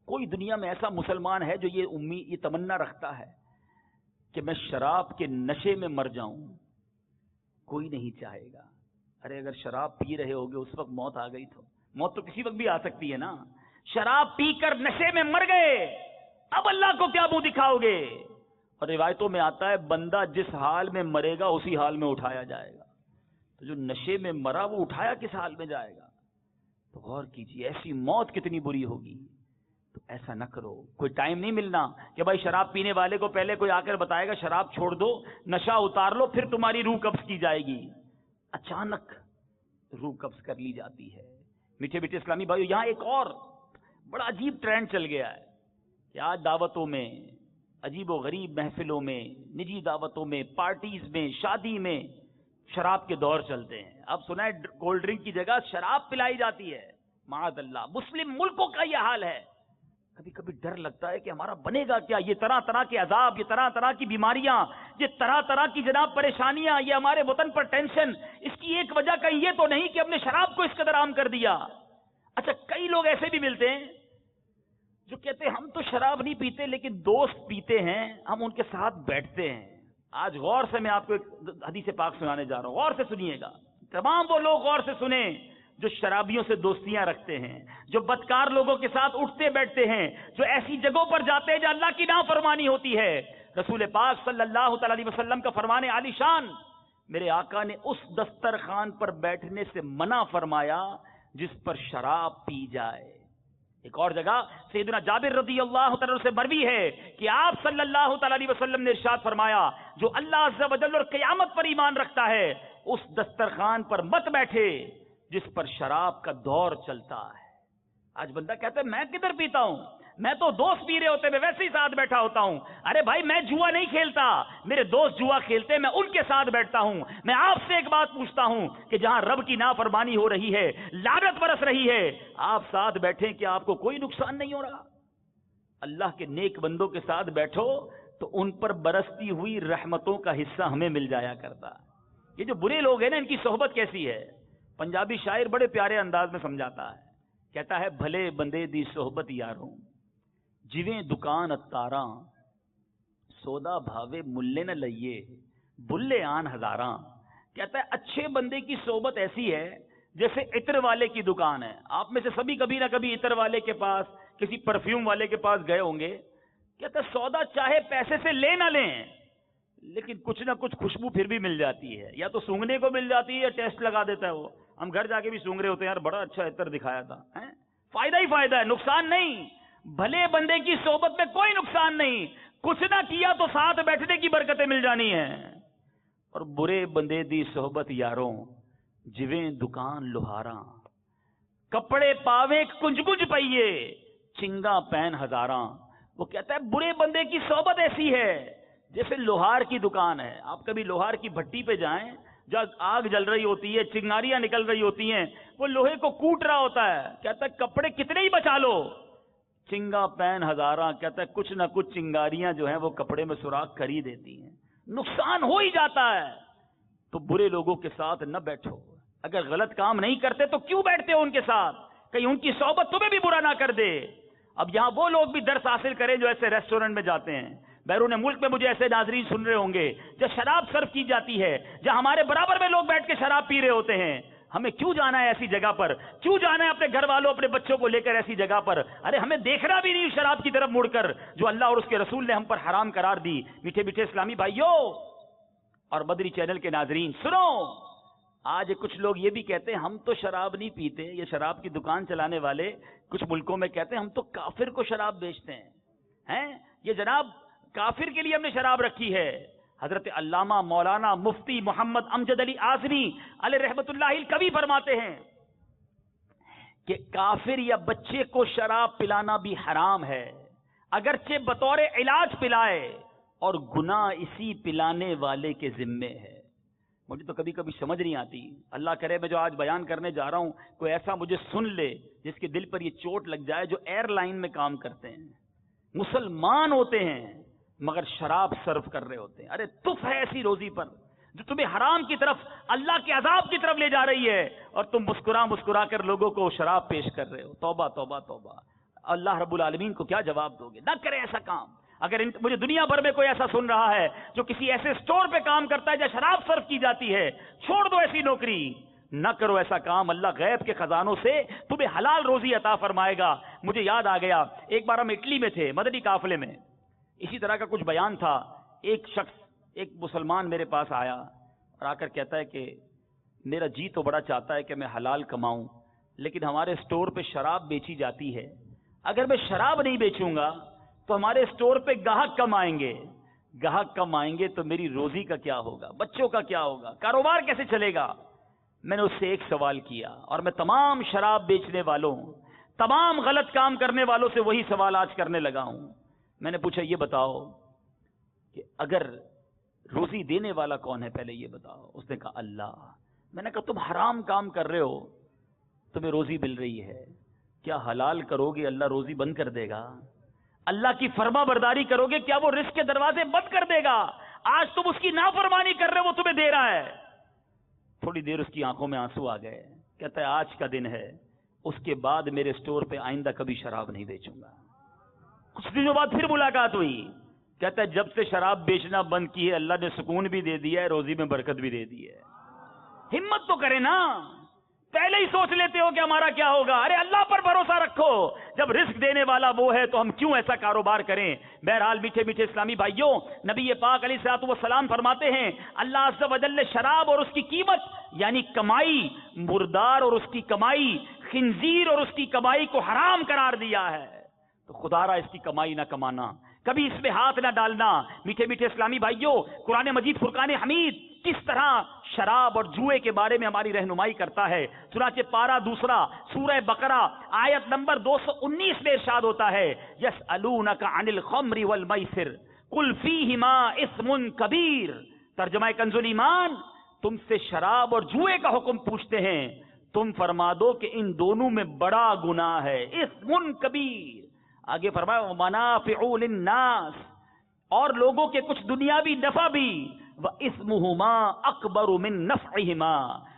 کوئی دنیا میں ایسا مسلمان ہے جو یہ تمنا رکھتا ہے کہ میں شراب کے نشے میں مر جاؤں؟ کوئی نہیں چاہے گا۔ ارے اگر شراب پی رہے ہوگے اس وقت موت آ گئی تو موت تو کسی وقت بھی آ سکتی ہے نا۔ شراب پی کر نشے میں مر گئے، اب اللہ کو کیا منہ دکھاؤ گے؟ اور روایتوں میں آتا ہے بندہ جس حال میں مرے گا اسی حال میں اٹھایا جائے گا۔ تو جو نشے میں مرا وہ اٹھایا کس حال میں جائے گا؟ تو غور کیجیے ایسی موت کتنی بری ہوگی۔ تو ایسا نہ کرو، کوئی ٹائم نہیں ملنا کہ بھائی شراب پینے والے کو پہلے کوئی آ کر بتائے گا شراب چھوڑ دو، نشہ اتار لو، پھر تمہاری روح قبض کی جائے گی۔ اچانک روح قبض کر لی جاتی ہے۔ میٹھے میٹھے اسلامی بھائیو، یہاں ایک اور بڑا عجیب ٹرینڈ چل گیا ہے کہ آج دعوتوں میں، عجیب و غریب محفلوں میں، نجی دعوتوں میں، پارٹیز میں، شادی میں شراب کے دور چلتے ہیں۔ اب سنا ہے کولڈ ڈرنک کی جگہ شراب پلائی جاتی ہے، معاذ اللہ۔ مسلم ملکوں کا یہ حال ہے۔ کبھی کبھی ڈر لگتا ہے کہ ہمارا بنے گا کیا؟ یہ طرح طرح کے عذاب، یہ طرح طرح کی بیماریاں، یہ طرح طرح کی جناب پریشانیاں، یہ ہمارے وطن پر ٹینشن، اس کی ایک وجہ کہیں یہ تو نہیں کہ ہم نے شراب کو اس قدر عام کر دیا۔ اچھا کئی لوگ ایسے بھی ملتے ہیں جو کہتے ہیں ہم تو شراب نہیں پیتے لیکن دوست پیتے ہیں، ہم ان کے ساتھ بیٹھتے ہیں۔ آج غور سے میں آپ کو ایک حدیث پاک سنانے جا رہا ہوں، غور سے سنیے گا۔ تمام وہ لوگ غور سے سنیں جو شرابیوں سے دوستیاں رکھتے ہیں، جو بدکار لوگوں کے ساتھ اٹھتے بیٹھتے ہیں، جو ایسی جگہوں پر جاتے ہیں جہاں اللہ کی نافرمانی ہوتی ہے۔ رسول پاک صلی اللہ تعالی علیہ وسلم کا فرمان عالی شان، میرے آقا نے اس دسترخوان پر بیٹھنے سے منع فرمایا جس پر شراب پی جائے۔ ایک اور جگہ سیدنا جابر رضی اللہ تعالی سے مروی ہے کہ آپ صلی اللہ تعالی علیہ وسلم نے ارشاد فرمایا جو اللہ عز و جل اور قیامت پر ایمان رکھتا ہے اس دسترخوان پر مت بیٹھے جس پر شراب کا دور چلتا ہے۔ آج بندہ کہتا ہے میں کدھر پیتا ہوں؟ میں تو دوست پی رہے ہوتے میں ویسے ہی ساتھ بیٹھا ہوتا ہوں. ارے بھائی میں جوا نہیں کھیلتا, میرے دوست جوا کھیلتے, میں ان کے ساتھ بیٹھتا ہوں. میں آپ سے ایک بات پوچھتا ہوں کہ جہاں رب کی نافرمانی ہو رہی ہے, لعنت برس رہی ہے, آپ ساتھ بیٹھیں کہ آپ کو کوئی نقصان نہیں ہو رہا؟ اللہ کے نیک بندوں کے ساتھ بیٹھو تو ان پر برستی ہوئی رحمتوں کا حصہ ہمیں مل جایا کرتا. یہ جو برے لوگ ہیں نا, ان کی صحبت کیسی ہے؟ پنجابی شاعر بڑے پیارے انداز میں سمجھاتا ہے, کہتا ہے بھلے بندے دی صحبت یاروں, جویں دکان اتاراں, سودا بھاوے ملے نہ لئیے, بلے آن ہزاراں. کہتا ہے اچھے بندے کی صحبت ایسی ہے جیسے عطر والے کی دکان ہے. آپ میں سے سبھی کبھی نہ کبھی عطر والے کے پاس, کسی پرفیوم والے کے پاس گئے ہوں گے. کہتا ہے سودا چاہے پیسے سے لے نہ لیں, لیکن کچھ نہ کچھ خوشبو پھر بھی مل جاتی ہے. یا تو سونگنے کو مل جاتی ہے یا ٹیسٹ لگا دیتا ہے وہ. ہم گھر جا کے بھی سونگ رہے ہوتے ہیں, یار بڑا اچھا عطر دکھایا تھا. فائدہ ہی فائدہ ہے, نقصان نہیں. بھلے بندے کی صحبت میں کوئی نقصان نہیں, کچھ نہ کیا تو ساتھ بیٹھنے کی برکتیں مل جانی ہیں. اور برے بندے دی صحبت یاروں, جویں دکان لوہاراں, کپڑے پاوے کنج کنج پئیے, چنگا پین ہزاراں. وہ کہتا ہے برے بندے کی صحبت ایسی ہے جیسے لوہار کی دکان ہے. آپ کبھی لوہار کی بھٹی پہ جائیں, جب آگ جل رہی ہوتی ہے, چنگاریاں نکل رہی ہوتی ہیں, وہ لوہے کو کوٹ رہا ہوتا ہے. کہتا ہے کپڑے کتنے ہی بچا لو, چنگا پین ہزاراں. کہتا ہے کچھ نہ کچھ چنگاریاں جو ہیں وہ کپڑے میں سوراخ کر ہی دیتی ہیں, نقصان ہو ہی جاتا ہے. تو برے لوگوں کے ساتھ نہ بیٹھو. اگر غلط کام نہیں کرتے تو کیوں بیٹھتے ہو ان کے ساتھ؟ کہیں ان کی صحبت تمہیں بھی برا نہ کر دے. اب یہاں وہ لوگ بھی درس حاصل کریں جو ایسے ریسٹورنٹ میں جاتے ہیں. بیرون ملک میں مجھے ایسے ناظرین سن رہے ہوں گے جب شراب سرو کی جاتی ہے, جہاں ہمارے برابر میں لوگ بیٹھ کے شراب پی رہے ہوتے ہیں. ہمیں کیوں جانا ہے ایسی جگہ پر؟ کیوں جانا ہے اپنے گھر والوں, اپنے بچوں کو لے کر ایسی جگہ پر؟ ارے ہمیں دیکھنا بھی نہیں شراب کی طرف مڑ کر, جو اللہ اور اس کے رسول نے ہم پر حرام قرار دی. میٹھے میٹھے اسلامی بھائیوں اور مدری چینل کے ناظرین سنو, آج کچھ لوگ یہ بھی کہتے ہیں ہم تو شراب نہیں پیتے. یہ شراب کی دکان چلانے والے کچھ ملکوں میں کہتے ہیں ہم تو کافر کو شراب بیچتے ہیں. یہ جناب کافر کے لیے ہم نے شراب رکھی ہے. حضرت علامہ مولانا مفتی محمد امجد علی اعظمی علیہ رحمت اللہ کبھی فرماتے ہیں کہ کافر یا بچے کو شراب پلانا بھی حرام ہے, اگرچہ بطور علاج پلائے, اور گناہ اسی پلانے والے کے ذمے ہے. مجھے تو کبھی کبھی سمجھ نہیں آتی, اللہ کرے میں جو آج بیان کرنے جا رہا ہوں کوئی ایسا مجھے سن لے جس کے دل پر یہ چوٹ لگ جائے, جو ایئر لائن میں کام کرتے ہیں, مسلمان ہوتے ہیں مگر شراب سرو کر رہے ہوتے ہیں. ارے تف ہے ایسی روزی پر جو تمہیں حرام کی طرف, اللہ کے عذاب کی طرف لے جا رہی ہے, اور تم مسکرا مسکرا کر لوگوں کو شراب پیش کر رہے ہو. توبہ توبہ توبہ. اللہ رب العالمین کو کیا جواب دو گے؟ نہ کرے ایسا کام. اگر مجھے دنیا بھر میں کوئی ایسا سن رہا ہے جو کسی ایسے سٹور پہ کام کرتا ہے جہاں شراب سرو کی جاتی ہے, چھوڑ دو ایسی نوکری, نہ کرو ایسا کام. اللہ غیب کے خزانوں سے تمہیں حلال روزی عطا فرمائے گا. مجھے یاد آ گیا, ایک بار ہم اٹلی میں تھے مدنی قافلے میں, اسی طرح کا کچھ بیان تھا. ایک شخص, ایک مسلمان میرے پاس آیا اور آ کر کہتا ہے کہ میرا جی تو بڑا چاہتا ہے کہ میں حلال کماؤں, لیکن ہمارے سٹور پہ شراب بیچی جاتی ہے. اگر میں شراب نہیں بیچوں گا تو ہمارے سٹور پہ گاہک کم آئیں گے, گاہک کم آئیں گے تو میری روزی کا کیا ہوگا, بچوں کا کیا ہوگا, کاروبار کیسے چلے گا؟ میں نے اس سے ایک سوال کیا, اور میں تمام شراب بیچنے والوں, تمام غلط کام کرنے والوں سے وہی سوال آج کرنے لگا ہوں. میں نے پوچھا یہ بتاؤ کہ اگر روزی دینے والا کون ہے, پہلے یہ بتاؤ. اس نے کہا اللہ. میں نے کہا تم حرام کام کر رہے ہو, تمہیں روزی مل رہی ہے, کیا حلال کرو گے اللہ روزی بند کر دے گا؟ اللہ کی فرما برداری کرو گے کیا وہ رزق کے دروازے بند کر دے گا؟ آج تم اس کی نافرمانی کر رہے ہو, وہ تمہیں دے رہا ہے. تھوڑی دیر اس کی آنکھوں میں آنسو آ گئے. کہتا ہے آج کا دن ہے, اس کے بعد میرے سٹور پہ آئندہ کبھی شراب نہیں بیچوں گا. کچھ دنوں بعد پھر ملاقات ہوئی. کہتا ہے جب سے شراب بیچنا بند کی ہے اللہ نے سکون بھی دے دیا ہے, روزی میں برکت بھی دے دی ہے. ہمت تو کرے نا, پہلے ہی سوچ لیتے ہو کہ ہمارا کیا ہوگا. ارے اللہ پر بھروسہ رکھو, جب رزق دینے والا وہ ہے تو ہم کیوں ایسا کاروبار کریں. بہرحال میٹھے میٹھے اسلامی بھائیوں, نبی پاک علیہ الصلوۃ والسلام فرماتے ہیں اللہ عز و جل نے شراب اور اس کی قیمت یعنی کمائی, مردار اور اس کی کمائی, خنزیر اور اس کی کمائی کو حرام قرار دیا ہے. تو خدا را اس کی کمائی نہ کمانا, کبھی اس میں ہاتھ نہ ڈالنا۔ میٹھے میٹھے اسلامی بھائیوں، قرآن مجید فرقان حمید کس طرح شراب اور جوئے کے بارے میں ہماری رہنمائی کرتا ہے۔ چنانچہ پارہ 2 سورہ بقرہ آیت نمبر 219 میں ارشاد ہوتا ہے، یسألونک عن الخمر والمیسر قل فیہما اسم کبیر۔ ترجمہ کنز الایمان، تم سے شراب اور جوئے کا حکم پوچھتے ہیں، تم فرما دو کہ ان دونوں میں بڑا گناہ ہے، اسم کبیر۔ آگے فرمایا منافع للناس، اور لوگوں کے کچھ دنیاوی نفع بھی، واسمہما اکبر من نفعہما،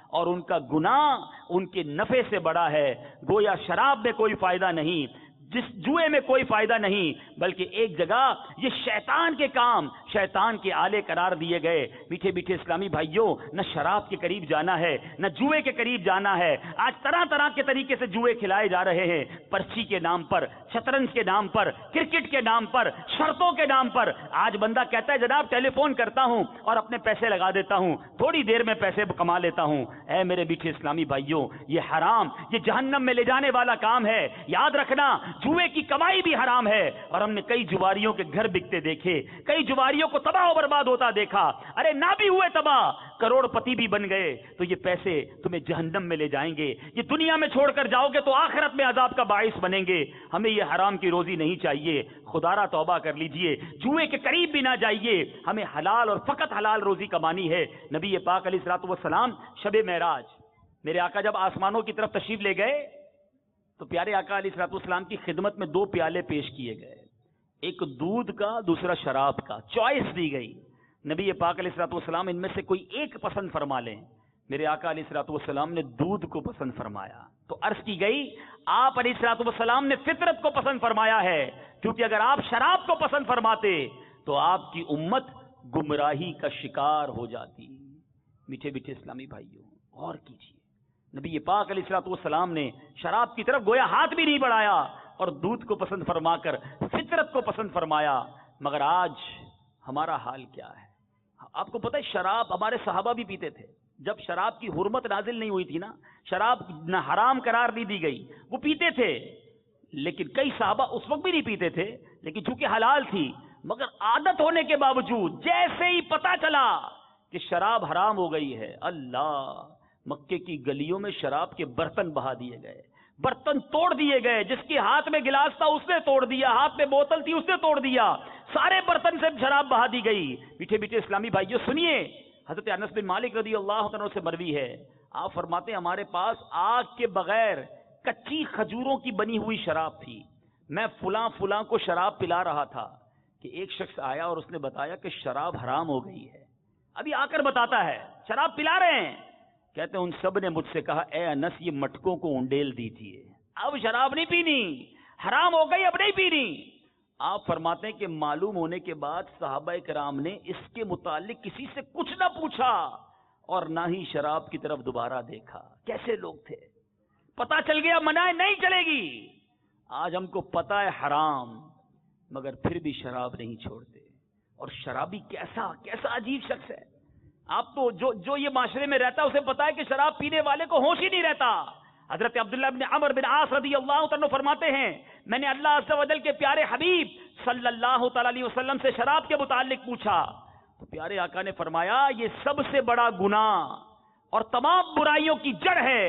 اور ان کا گناہ ان کے نفع سے بڑا ہے۔ گویا شراب میں کوئی فائدہ نہیں، جس جوئے میں کوئی فائدہ نہیں، بلکہ ایک جگہ یہ شیطان کے کام، شیطان کے آلے قرار دیے گئے۔ میٹھے میٹھے اسلامی بھائیوں، نہ شراب کے قریب جانا ہے، نہ جوئے کے قریب جانا ہے۔ آج طرح طرح کے طریقے سے جوئے کھلائے جا رہے ہیں، پرچی کے نام پر، شطرنج کے نام پر، کرکٹ کے نام پر، شرطوں کے نام پر۔ آج بندہ کہتا ہے جناب ٹیلی فون کرتا ہوں اور اپنے پیسے لگا دیتا ہوں، تھوڑی دیر میں پیسے کما لیتا ہوں۔ اے میرے میٹھے اسلامی بھائیوں، یہ حرام، یہ جہنم میں لے جانے والا کام ہے۔ یاد رکھنا، جوئے کی کمائی بھی حرام ہے، اور ہم نے کئی جواریوں کے گھر بکتے دیکھے، کئی جواریوں کو تباہ و برباد ہوتا دیکھا۔ ارے نہ بھی ہوئے تباہ، کروڑ پتی بھی بن گئے، تو یہ پیسے تمہیں جہنم میں لے جائیں گے۔ یہ دنیا میں چھوڑ کر جاؤ گے تو آخرت میں عذاب کا باعث بنیں گے۔ ہمیں یہ حرام کی روزی نہیں چاہیے، خدا را توبہ کر لیجئے، جوئے کے قریب بھی نہ جائیے۔ ہمیں حلال اور فقط حلال روزی کمانی ہے۔ نبی پاک علیہ الصلوۃ والسلام شب معراج، میرے آقا جب آسمانوں کی طرف تشریف لے گئے تو پیارے آقا علیہ الصلوۃ والسلام کی خدمت میں 2 پیالے پیش کیے گئے، ایک دودھ کا، دوسرا شراب کا، چوائس دی گئی۔ نبی پاک علیہ الصلوۃ والسلام ان میں سے کوئی ایک پسند فرما لیں۔ میرے آقا علیہ الصلوۃ والسلام نے دودھ کو پسند فرمایا، تو عرض کی گئی آپ علیہ الصلوۃ والسلام نے فطرت کو پسند فرمایا ہے، کیونکہ اگر آپ شراب کو پسند فرماتے تو آپ کی امت گمراہی کا شکار ہو جاتی۔ میٹھے میٹھے اسلامی بھائیوں، غور کیجیے، نبی پاک علیہ الصلوۃ والسلام نے شراب کی طرف گویا ہاتھ بھی نہیں بڑھایا اور دودھ کو پسند فرما کر فطرت کو پسند فرمایا۔ مگر آج ہمارا حال کیا ہے؟ آپ کو پتہ ہے شراب ہمارے صحابہ بھی پیتے تھے، جب شراب کی حرمت نازل نہیں ہوئی تھی نا، شراب نہ حرام قرار نہیں دی گئی، وہ پیتے تھے، لیکن کئی صحابہ اس وقت بھی نہیں پیتے تھے، لیکن چونکہ حلال تھی، مگر عادت ہونے کے باوجود جیسے ہی پتہ چلا کہ شراب حرام ہو گئی ہے، اللہ، مکے کی گلیوں میں شراب کے برتن بہا دیے گئے، برتن توڑ دیے گئے، جس کے ہاتھ میں گلاس تھا اس نے توڑ دیا، ہاتھ میں بوتل تھی اس نے توڑ دیا، سارے برتن سے شراب بہا دی گئی۔ میٹھے میٹھے اسلامی بھائیوں سنیے، حضرت انس بن مالک رضی اللہ عنہ سے مروی ہے، آپ فرماتے ہیں ہمارے پاس آگ کے بغیر کچی کھجوروں کی بنی ہوئی شراب تھی، میں فلاں فلاں کو شراب پلا رہا تھا کہ ایک شخص آیا اور اس نے بتایا کہ شراب حرام ہو گئی ہے، ابھی آ کر بتاتا ہے شراب پلا رہے ہیں، کہتے ہیں ان سب نے مجھ سے کہا اے انس یہ مٹکوں کو انڈیل دیجیے، اب شراب نہیں پینی، حرام ہو گئی، اب نہیں پینی۔ آپ فرماتے ہیں کہ معلوم ہونے کے بعد صحابہ کرام نے اس کے متعلق کسی سے کچھ نہ پوچھا اور نہ ہی شراب کی طرف دوبارہ دیکھا۔ کیسے لوگ تھے؟ پتہ چل گیا منع نہیں چلے گی، آج ہم کو پتہ ہے حرام، مگر پھر بھی شراب نہیں چھوڑتے۔ اور شرابی کیسا عجیب شخص ہے، آپ تو جو یہ معاشرے میں رہتا ہے اسے پتا ہے کہ شراب پینے والے کو ہوش ہی نہیں رہتا۔ حضرت عبداللہ بن عمر بن عاص رضی اللہ عنہ فرماتے ہیں میں نے اللہ عز و جل کے پیارے حبیب صلی اللہ تعالی علیہ وسلم سے شراب کے متعلق پوچھا تو پیارے آقا نے فرمایا یہ سب سے بڑا گناہ اور تمام برائیوں کی جڑ ہے۔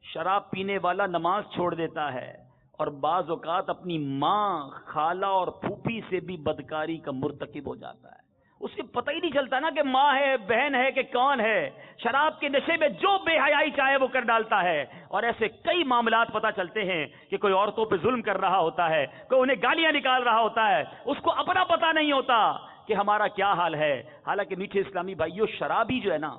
شراب پینے والا نماز چھوڑ دیتا ہے اور بعض اوقات اپنی ماں، خالہ اور پھوپھی سے بھی بدکاری کا مرتکب ہو جاتا ہے، اسے پتہ ہی نہیں چلتا نا کہ ماں ہے، بہن ہے کہ کون ہے، شراب کے نشے میں جو بے حیائی چاہے وہ کر ڈالتا ہے۔ اور ایسے کئی معاملات پتہ چلتے ہیں کہ کوئی عورتوں پہ ظلم کر رہا ہوتا ہے، کوئی انہیں گالیاں نکال رہا ہوتا ہے، اس کو اپنا پتہ نہیں ہوتا کہ ہمارا کیا حال ہے۔ حالانکہ میٹھے اسلامی بھائیوں، شرابی جو ہے نا،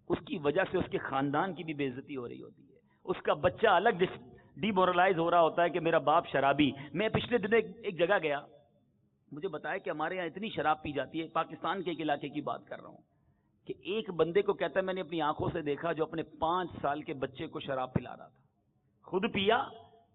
اس کی وجہ سے اس کے خاندان کی بھی بے عزتی ہو رہی ہوتی ہے، اس کا بچہ الگ ڈی مورلائز ہو رہا ہوتا ہے کہ میرا باپ شرابی۔ میں پچھلے دن ایک جگہ گیا، مجھے بتایا کہ ہمارے یہاں اتنی شراب پی جاتی ہے، پاکستان کے ایک علاقے کی بات کر رہا ہوں، کہ ایک بندے کو کہتا ہے میں نے اپنی آنکھوں سے دیکھا جو اپنے 5 سال کے بچے کو شراب پلا رہا تھا، خود پیا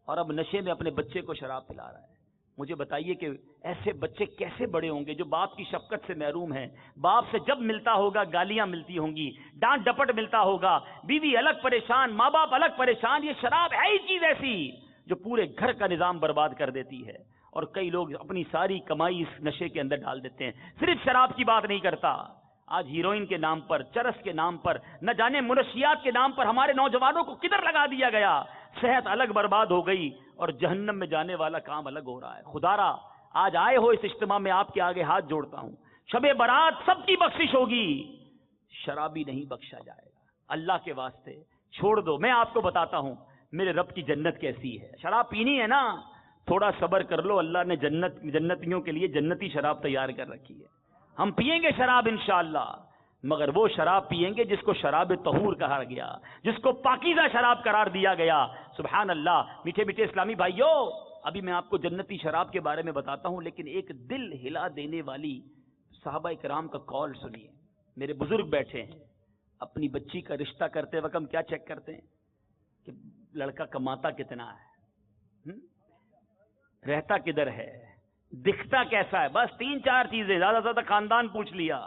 اور اب نشے میں اپنے بچے کو شراب پلا رہا ہے۔ مجھے بتائیے کہ ایسے بچے کیسے بڑے ہوں گے جو باپ کی شفقت سے محروم ہیں، باپ سے جب ملتا ہوگا گالیاں ملتی ہوں گی، ڈانٹ ڈپٹ ملتا ہوگا، بیوی الگ پریشان، ماں باپ الگ پریشان۔ یہ شراب ہے ہی چیز ایسی جو پورے گھر کا نظام برباد کر دیتی ہے۔ اور کئی لوگ اپنی ساری کمائی اس نشے کے اندر ڈال دیتے ہیں. صرف شراب کی بات نہیں کرتا، آج ہیروئن کے نام پر، چرس کے نام پر، نہ جانے منشیات کے نام پر ہمارے نوجوانوں کو کدھر لگا دیا گیا. صحت الگ برباد ہو گئی اور جہنم میں جانے والا کام الگ ہو رہا ہے. خدارا آج آئے ہو اس اجتماع میں آپ کے آگے ہاتھ جوڑتا ہوں، شب برات سب کی بخشش ہوگی، شرابی نہیں بخشا جائے گا. اللہ کے واسطے چھوڑ دو. میں آپ کو بتاتا ہوں میرے رب کی جنت کیسی ہے. شراب پینی ہے نا، تھوڑا صبر کر لو، اللہ نے جنتیوں کے لیے جنتی شراب تیار کر رکھی ہے. ہم پیئیں گے شراب انشاءاللہ، مگر وہ شراب پیئیں گے جس کو شراب طہور کہا گیا، جس کو پاکیزہ شراب قرار دیا گیا. سبحان اللہ. میٹھے میٹھے اسلامی بھائیوں، ابھی میں آپ کو جنتی شراب کے بارے میں بتاتا ہوں، لیکن ایک دل ہلا دینے والی صحابہ کرام کا کال سنیے. میرے بزرگ بیٹھے ہیں، اپنی بچی کا رشتہ کرتے وقت ہم کیا چیک کرتے ہیں کہ لڑکا کماتا کتنا ہے، رہتا کدھر ہے، دکھتا کیسا ہے. بس 3-4 چیزیں، زیادہ سے زیادہ خاندان پوچھ لیا.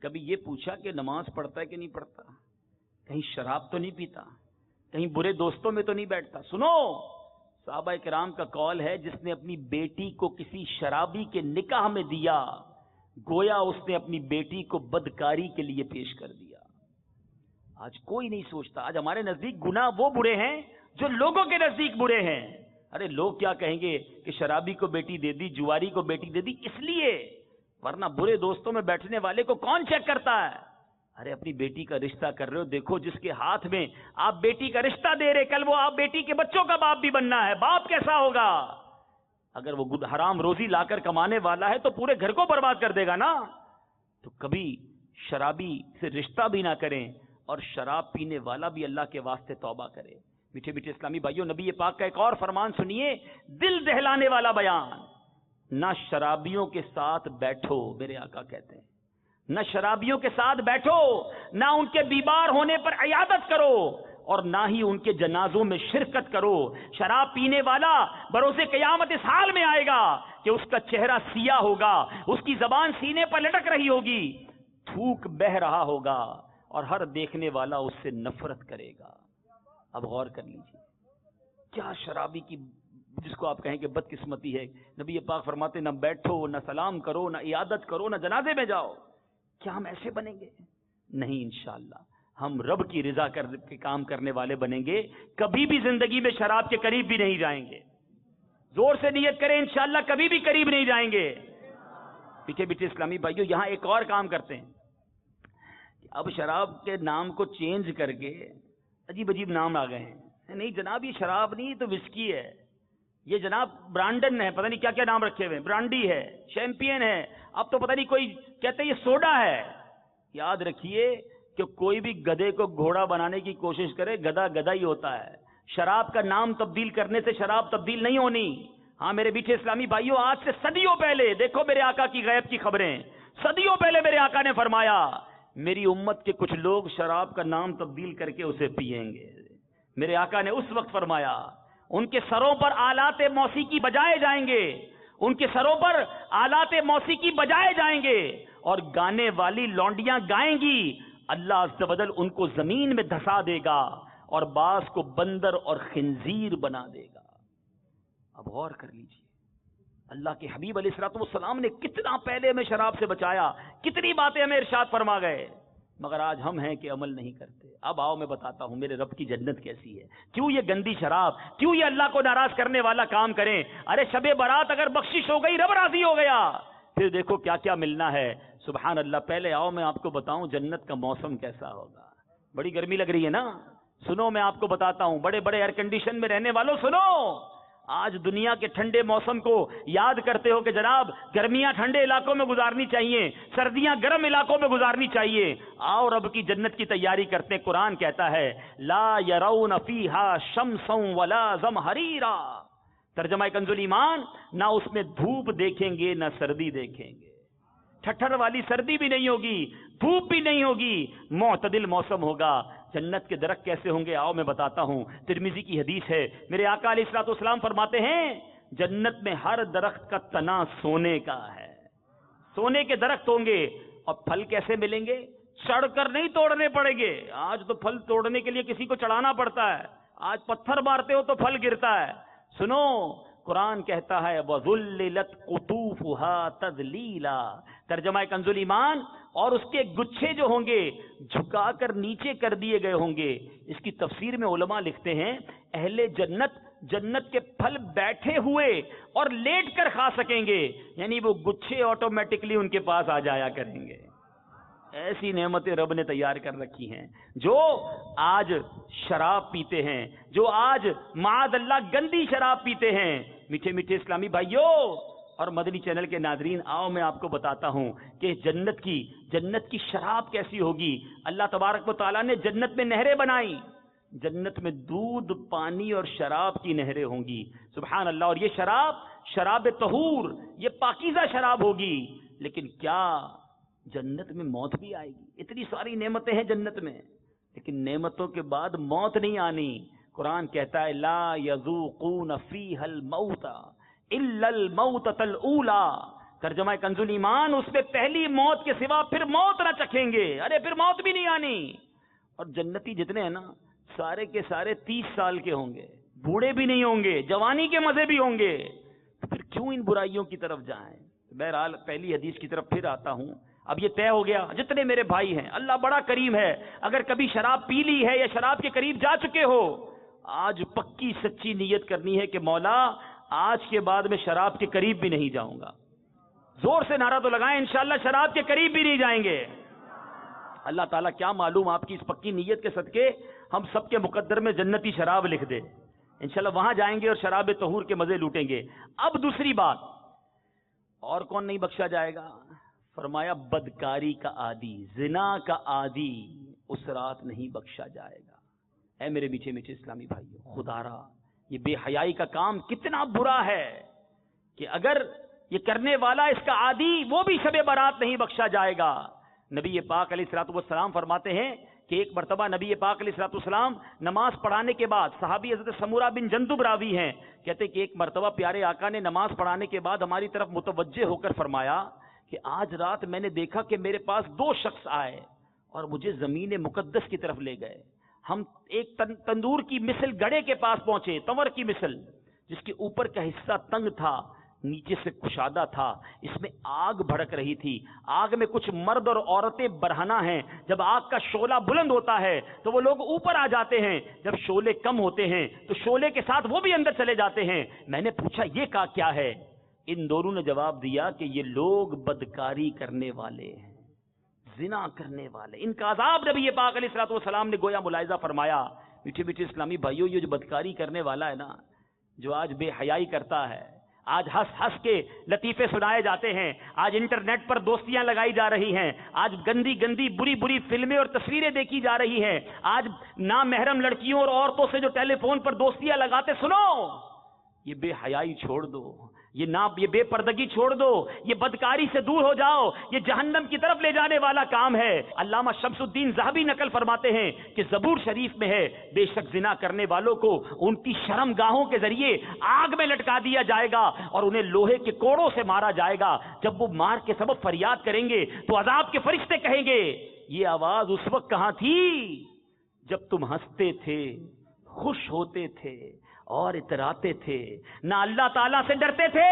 کبھی یہ پوچھا کہ نماز پڑھتا ہے کہ نہیں پڑھتا، کہیں شراب تو نہیں پیتا، کہیں برے دوستوں میں تو نہیں بیٹھتا. سنو، صحابہ کرام کا کال ہے، جس نے اپنی بیٹی کو کسی شرابی کے نکاح میں دیا، گویا اس نے اپنی بیٹی کو بدکاری کے لیے پیش کر دیا. آج کوئی نہیں سوچتا. آج ہمارے نزدیک گناہ وہ برے ہیں جو لوگوں کے نزدیک برے ہیں. ارے لوگ کیا کہیں گے کہ شرابی کو بیٹی دے دی، جواری کو بیٹی دے دی، اس لیے، ورنہ برے دوستوں میں بیٹھنے والے کو کون چیک کرتا ہے. ارے اپنی بیٹی کا رشتہ کر رہے ہو، دیکھو جس کے ہاتھ میں آپ بیٹی کا رشتہ دے رہے، کل وہ آپ بیٹی کے بچوں کا باپ بھی بننا ہے. باپ کیسا ہوگا؟ اگر وہ حرام روزی لا کر کمانے والا ہے تو پورے گھر کو برباد کر دے گا نا. تو کبھی شرابی سے رشتہ بھی نہ کریں، اور شراب پینے والا بھی اللہ کے واسطے توبہ کرے. میٹھے میٹھے اسلامی بھائیوں، نبی پاک کا ایک اور فرمان سنیے، دل دہلانے والا بیان. نہ شرابیوں کے ساتھ بیٹھو، میرے آقا کہتے ہیں، نہ شرابیوں کے ساتھ بیٹھو، نہ ان کے بیمار ہونے پر عیادت کرو، اور نہ ہی ان کے جنازوں میں شرکت کرو. شراب پینے والا بروز قیامت اس حال میں آئے گا کہ اس کا چہرہ سیاہ ہوگا، اس کی زبان سینے پر لٹک رہی ہوگی، تھوک بہ رہا ہوگا، اور ہر دیکھنے والا اس سے نفرت کرے گا. اب غور کر لیجیے، کیا شرابی کی، جس کو آپ کہیں کہ بدقسمتی ہے. نبی پاک فرماتے نہ بیٹھو، نہ سلام کرو، نہ عیادت کرو، نہ جنازے میں جاؤ. کیا ہم ایسے بنیں گے؟ نہیں، انشاءاللہ ہم رب کی رضا کے کام کرنے والے بنیں گے. کبھی بھی زندگی میں شراب کے قریب بھی نہیں جائیں گے. زور سے نیت کریں، انشاءاللہ کبھی بھی قریب نہیں جائیں گے. پیچھے پیچھے اسلامی بھائیوں، یہاں ایک اور کام کرتے ہیں. اب شراب کے نام کو چینج کر کے عجیب عجیب نام آ گئے ہیں. نہیں جناب، یہ شراب نہیں، تو وسکی ہے. یہ جناب برانڈن ہے، پتہ نہیں کیا کیا نام رکھے ہوئے، برانڈی ہے، چیمپئن ہے، اب تو پتہ نہیں کوئی کہتے ہیں یہ سوڈا ہے. یاد رکھیے کہ کوئی بھی گدھے کو گھوڑا بنانے کی کوشش کرے، گدھا گدھا ہی ہوتا ہے. شراب کا نام تبدیل کرنے سے شراب تبدیل نہیں ہونی. ہاں میرے میٹھے اسلامی بھائیوں، آج سے صدیوں پہلے دیکھو میرے آقا کی غیب کی خبریں. صدیوں پہلے میرے آقا نے فرمایا میری امت کے کچھ لوگ شراب کا نام تبدیل کر کے اسے پئیں گے. میرے آقا نے اس وقت فرمایا ان کے سروں پر آلات موسیقی بجائے جائیں گے، ان کے سروں پر آلات موسیقی بجائے جائیں گے، اور گانے والی لونڈیاں گائیں گی. اللہ عز و جل ان کو زمین میں دھسا دے گا، اور بعض کو بندر اور خنزیر بنا دے گا. اب غور کر لیجیے، اللہ کے حبیب علیہ الصلوۃ والسلام نے کتنا پہلے ہمیں شراب سے بچایا، کتنی باتیں ہمیں ارشاد فرما گئے، مگر آج ہم ہیں کہ عمل نہیں کرتے. اب آؤ میں بتاتا ہوں میرے رب کی جنت کیسی ہے. کیوں یہ گندی شراب، کیوں یہ اللہ کو ناراض کرنے والا کام کریں. ارے شب برات اگر بخشش ہو گئی، رب راضی ہو گیا، پھر دیکھو کیا کیا ملنا ہے. سبحان اللہ. پہلے آؤ میں آپ کو بتاؤں جنت کا موسم کیسا ہوگا. بڑی گرمی لگ رہی ہے نا، سنو میں آپ کو بتاتا ہوں. بڑے بڑے ایئر کنڈیشن میں رہنے والوں سنو، آج دنیا کے ٹھنڈے موسم کو یاد کرتے ہو کہ جناب گرمیاں ٹھنڈے علاقوں میں گزارنی چاہیے، سردیاں گرم علاقوں میں گزارنی چاہیے. آؤ رب کی جنت کی تیاری کرتے ہیں. قرآن کہتا ہے لا يرون فیہا شمسا ولا زمہریرا. ترجمہ کنز الایمان، نہ اس میں دھوپ دیکھیں گے نہ سردی دیکھیں گے. ٹھٹھر والی سردی بھی نہیں ہوگی، دھوپ بھی نہیں ہوگی، معتدل موسم ہوگا. جنت کے درخت کیسے ہوں گے آؤ میں بتاتا ہوں. ترمذی کی حدیث ہے، میرے آقا علیہ الصلوۃ والسلام فرماتے ہیں جنت میں ہر درخت کا تنا سونے کا ہے. سونے کے درخت ہوں گے. اور پھل کیسے ملیں گے؟ چڑھ کر نہیں توڑنے پڑیں گے. آج تو پھل توڑنے کے لیے کسی کو چڑھانا پڑتا ہے، آج پتھر مارتے ہو تو پھل گرتا ہے. سنو، قرآن کہتا ہے وَذُلِّلَتْ قُطُوفُهَا تَذْلِيلًا، ترجمہ کنز الایمان، اور اس کے گچھے جو ہوں گے جھکا کر نیچے کر دیے گئے ہوں گے۔ اس کی تفسیر میں علماء لکھتے ہیں اہل جنت جنت کے پھل بیٹھے ہوئے اور لیٹ کر کھا سکیں گے، یعنی وہ گچھے آٹومیٹکلی ان کے پاس آ جایا کریں گے۔ ایسی نعمتیں رب نے تیار کر رکھی ہیں۔ جو آج شراب پیتے ہیں، جو آج معاذ اللہ گندی شراب پیتے ہیں، میٹھے میٹھے اسلامی بھائیوں اور مدنی چینل کے ناظرین، آؤ میں آپ کو بتاتا ہوں کہ جنت کی شراب کیسی ہوگی۔ اللہ تبارک و تعالیٰ نے جنت میں نہریں بنائی، جنت میں دودھ، پانی اور شراب کی نہریں ہوں گی، سبحان اللہ۔ اور یہ شراب طہور، یہ پاکیزہ شراب ہوگی۔ لیکن کیا جنت میں موت بھی آئے گی؟ اتنی ساری نعمتیں ہیں جنت میں، لیکن نعمتوں کے بعد موت نہیں آنی۔ قرآن کہتا ہے لا یذوقون فیہا الموت الا الموتۃ الاولی، ترجمہ کنز الایمان، اس میں پہلی موت کے سوا پھر موت نہ چکھیں گے، ارے پھر موت بھی نہیں آنی۔ اور جنتی جتنے ہیں نا سارے کے سارے 30 سال کے ہوں گے، بوڑھے بھی نہیں ہوں گے، جوانی کے مزے بھی ہوں گے، تو پھر کیوں ان برائیوں کی طرف جائیں؟ بہرحال پہلی حدیث کی طرف پھر آتا ہوں۔ اب یہ طے ہو گیا، جتنے میرے بھائی ہیں، اللہ بڑا کریم ہے، اگر کبھی شراب پی لی ہے یا شراب کے قریب جا چکے ہو، آج پکی سچی نیت کرنی ہے کہ مولا آج کے بعد میں شراب کے قریب بھی نہیں جاؤں گا۔ زور سے نعرہ تو لگائیں، انشاءاللہ شراب کے قریب بھی نہیں جائیں گے۔ اللہ تعالیٰ کیا معلوم آپ کی اس پکی نیت کے صدقے ہم سب کے مقدر میں جنتی شراب لکھ دے، انشاءاللہ وہاں جائیں گے اور شراب طہور کے مزے لوٹیں گے۔ اب دوسری بات، اور کون نہیں بخشا جائے گا؟ فرمایا بدکاری کا عادی، زنا کا عادی اس رات نہیں بخشا جائے گا۔ اے میرے میٹھے میٹھے اسلامی بھائیوں، خدا را یہ بے حیائی کا کام کتنا برا ہے کہ اگر یہ کرنے والا اس کا عادی، وہ بھی شب برات نہیں بخشا جائے گا۔ نبی پاک علیہ الصلوۃ والسلام فرماتے ہیں کہ ایک مرتبہ نبی پاک علیہ الصلوۃ والسلام نماز پڑھانے کے بعد، صحابی حضرت سمورہ بن جندب راوی ہیں، کہتے کہ ایک مرتبہ پیارے آقا نے نماز پڑھانے کے بعد ہماری طرف متوجہ ہو کر فرمایا کہ آج رات میں نے دیکھا کہ میرے پاس 2 شخص آئے اور مجھے زمین مقدس کی طرف لے گئے۔ ہم ایک تندور کی مثل گڑھے کے پاس پہنچے، تنور کی مثل، جس کے اوپر کا حصہ تنگ تھا، نیچے سے کشادہ تھا، اس میں آگ بھڑک رہی تھی۔ آگ میں کچھ مرد اور عورتیں برہنہ ہیں۔ جب آگ کا شعلہ بلند ہوتا ہے تو وہ لوگ اوپر آ جاتے ہیں، جب شعلے کم ہوتے ہیں تو شعلے کے ساتھ وہ بھی اندر چلے جاتے ہیں۔ میں نے پوچھا یہ کیا ہے؟ ان دونوں نے جواب دیا کہ یہ لوگ بدکاری کرنے والے ہیں، زنا کرنے والے۔ ان کا عذاب نبی پاک علیہ الصلوۃ والسلام نے گویا ملاحظہ فرمایا۔ میٹھے میٹھے اسلامی بھائیوں، یہ جو بدکاری کرنے والا ہے نا، جو آج بے حیائی کرتا ہے، آج ہنس ہنس کے لطیفے سنائے جاتے ہیں، آج انٹرنیٹ پر دوستیاں لگائی جا رہی ہیں، آج گندی گندی بری بری فلمیں اور تصویریں دیکھی جا رہی ہیں، آج نامحرم لڑکیوں اور عورتوں سے جو ٹیلی فون پر دوستیاں لگاتے، سنو، یہ بے حیائی چھوڑ دو، یہ بے پردگی چھوڑ دو، یہ بدکاری سے دور ہو جاؤ، یہ جہنم کی طرف لے جانے والا کام ہے۔ علامہ شمس الدین ذہبی نقل فرماتے ہیں کہ زبور شریف میں ہے، بے شک زنا کرنے والوں کو ان کی شرم گاہوں کے ذریعے آگ میں لٹکا دیا جائے گا اور انہیں لوہے کے کوڑوں سے مارا جائے گا۔ جب وہ مار کے سبب فریاد کریں گے تو عذاب کے فرشتے کہیں گے یہ آواز اس وقت کہاں تھی جب تم ہنستے تھے، خوش ہوتے تھے اور اتراتے تھے، نہ اللہ تعالیٰ سے ڈرتے تھے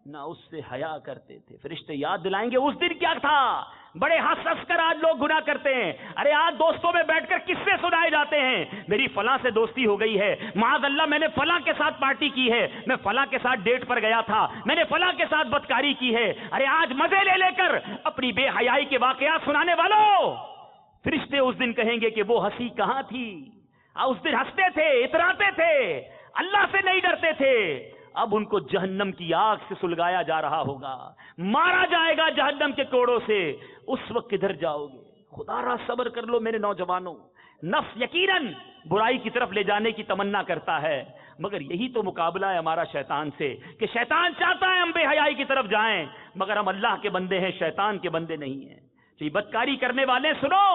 نہ اس سے حیا کرتے تھے۔ فرشتے یاد دلائیں گے اس دن کیا تھا۔ بڑے ہنس ہنس کر آج لوگ گناہ کرتے ہیں۔ ارے آج دوستوں میں بیٹھ کر قصے سنائے جاتے ہیں، میری فلاں سے دوستی ہو گئی ہے، معاذ اللہ میں نے فلاں کے ساتھ پارٹی کی ہے، میں فلاں کے ساتھ ڈیٹ پر گیا تھا، میں نے فلاں کے ساتھ بدکاری کی ہے۔ ارے آج مزے لے لے کر اپنی بے حیائی کے واقعات سنانے والوں، فرشتے اس دن کہیں گے کہ وہ ہنسی کہاں تھی؟ اس دن ہنستے تھے، اتراتے تھے، اللہ سے نہیں ڈرتے تھے۔ اب ان کو جہنم کی آگ سے سلگایا جا رہا ہوگا، مارا جائے گا جہنم کے کوڑوں سے۔ اس وقت کدھر جاؤ گے؟ خدا را صبر کر لو میرے نوجوانوں۔ نفس یقیناً برائی کی طرف لے جانے کی تمنا کرتا ہے، مگر یہی تو مقابلہ ہے ہمارا شیطان سے، کہ شیطان چاہتا ہے ہم بے حیائی کی طرف جائیں، مگر ہم اللہ کے بندے ہیں، شیطان کے بندے نہیں ہیں۔ تو یہ بدکاری کرنے والے سنو،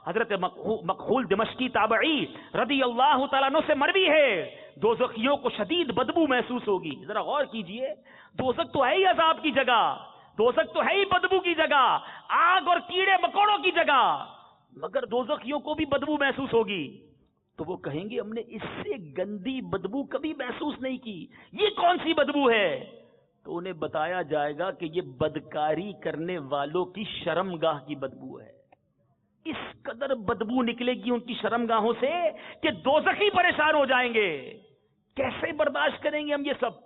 حضرت مکحول دمشقی تابعی رضی اللہ تعالیٰ عنہ سے مروی ہے، دوزخیوں کو شدید بدبو محسوس ہوگی۔ ذرا غور کیجئے، دوزخ تو ہے ہی عذاب کی جگہ، دوزخ تو ہے ہی بدبو کی جگہ، آگ اور کیڑے مکوڑوں کی جگہ، مگر دوزخیوں کو بھی بدبو محسوس ہوگی۔ تو وہ کہیں گے ہم نے اس سے گندی بدبو کبھی محسوس نہیں کی، یہ کون سی بدبو ہے؟ تو انہیں بتایا جائے گا کہ یہ بدکاری کرنے والوں کی شرمگاہ کی بدبو ہے. اس قدر بدبو نکلے گی ان کی شرمگاہوں سے کہ دوزخی پریشان ہو جائیں گے. کیسے برداشت کریں گے ہم یہ سب؟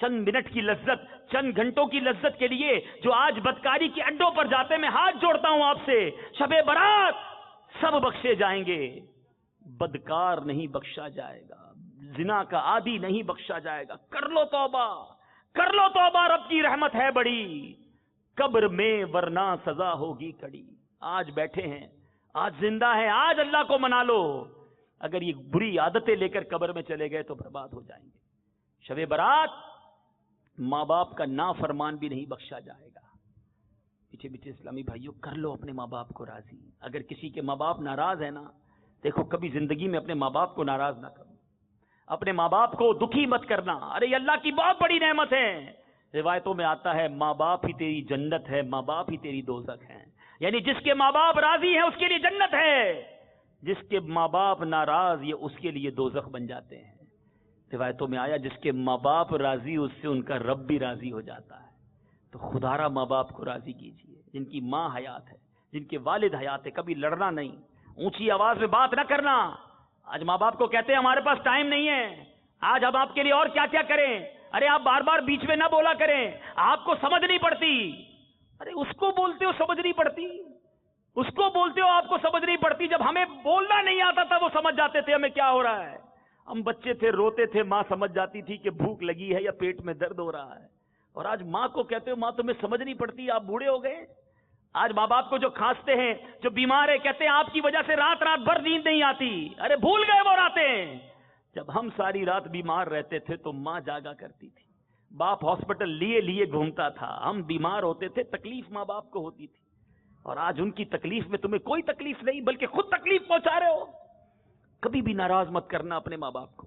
چند منٹ کی لذت، چند گھنٹوں کی لذت کے لیے جو آج بدکاری کے اڈوں پر جاتے، میں ہاتھ جوڑتا ہوں آپ سے، شب برات سب بخشے جائیں گے، بدکار نہیں بخشا جائے گا، زنا کا عادی نہیں بخشا جائے گا. کر لو توبہ، کر لو توبہ، رب کی رحمت ہے بڑی، قبر میں ورنہ سزا ہوگی کڑی. آج بیٹھے ہیں، آج زندہ ہیں، آج اللہ کو منا لو. اگر یہ بری عادتیں لے کر قبر میں چلے گئے تو برباد ہو جائیں گے. شب برات ماں باپ کا نافرمان بھی نہیں بخشا جائے گا. پیچھے پیچھے اسلامی بھائیوں، کر لو اپنے ماں باپ کو راضی. اگر کسی کے ماں باپ ناراض ہیں نا، دیکھو کبھی زندگی میں اپنے ماں باپ کو ناراض نہ کرو، اپنے ماں باپ کو دکھی مت کرنا. ارے یہ اللہ کی بہت بڑی نعمت ہے. روایتوں میں آتا ہے ماں باپ ہی تیری جنت ہے، ماں باپ ہی تیری دوزخ ہے. یعنی جس کے ماں باپ راضی ہیں اس کے لیے جنت ہے، جس کے ماں باپ ناراض یہ اس کے لیے دوزخ بن جاتے ہیں. روایتوں میں آیا جس کے ماں باپ راضی اس سے ان کا رب بھی راضی ہو جاتا ہے. تو خدارا ماں باپ کو راضی کیجیے، جن کی ماں حیات ہے، جن کے والد حیات ہے. کبھی لڑنا نہیں، اونچی آواز میں بات نہ کرنا. آج ماں باپ کو کہتے ہیں ہمارے پاس ٹائم نہیں ہے، آج ہم آپ کے لیے اور کیا کیا کریں. ارے آپ بار بار بیچ میں نہ بولا کریں، آپ کو سمجھ نہیں پڑتی. ارے اس کو بولتے ہو سمجھ نہیں پڑتی، اس کو بولتے ہو آپ کو سمجھ نہیں پڑتی. جب ہمیں بولنا نہیں آتا تھا وہ سمجھ جاتے تھے ہمیں کیا ہو رہا ہے. ہم بچے تھے، روتے تھے، ماں سمجھ جاتی تھی کہ بھوک لگی ہے یا پیٹ میں درد ہو رہا ہے. اور آج ماں کو کہتے ہو ماں تمہیں سمجھ نہیں پڑتی، آپ بوڑھے ہو گئے. آج ماں باپ کو جو کھانستے ہیں، جو بیمار ہے، کہتے ہیں آپ کی وجہ سے رات رات بھر نیند نہیں آتی. ارے بھول گئے وہ راتیں جب ہم ساری رات بیمار رہتے تھے تو ماں جاگا کرتی تھی، باپ ہاسپٹل لیے لیے گھومتا تھا. ہم بیمار ہوتے تھے، تکلیف ماں باپ کو ہوتی تھی. اور آج ان کی تکلیف میں تمہیں کوئی تکلیف نہیں بلکہ خود تکلیف پہنچا رہے ہو. کبھی بھی ناراض مت کرنا اپنے ماں باپ کو.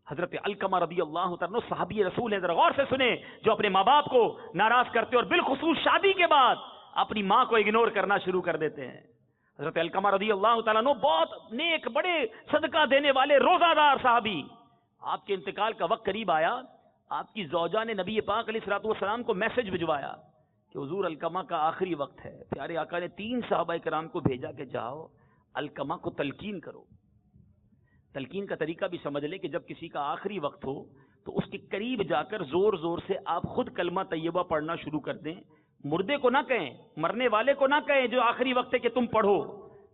حضرت علقمہ رضی اللہ عنہ صحابی رسول ہیں، ذرا غور سے سنیں، جو اپنے ماں باپ کو ناراض کرتے اور بالخصوص شادی کے بعد اپنی ماں کو اگنور کرنا شروع کر دیتے ہیں. حضرت علقمہ رضی اللہ تعالیٰ عنہ بہت نیک، بڑے صدقہ دینے والے روزہ دار صحابی. آپ کے انتقال کا وقت قریب آیا، آپ کی زوجہ نے نبی پاک علیہ الصلوۃ والسلام کو میسج بھجوایا کہ حضور علقمہ کا آخری وقت ہے. پیارے آقا نے 3 صحابہ کرام کو بھیجا کہ جاؤ علقمہ کو تلقین کرو. تلقین کا طریقہ بھی سمجھ لیں کہ جب کسی کا آخری وقت ہو تو اس کے قریب جا کر زور زور سے آپ خود کلمہ طیبہ پڑھنا شروع کر دیں. مردے کو نہ کہیں، مرنے والے کو نہ کہیں جو آخری وقت ہے کہ تم پڑھو،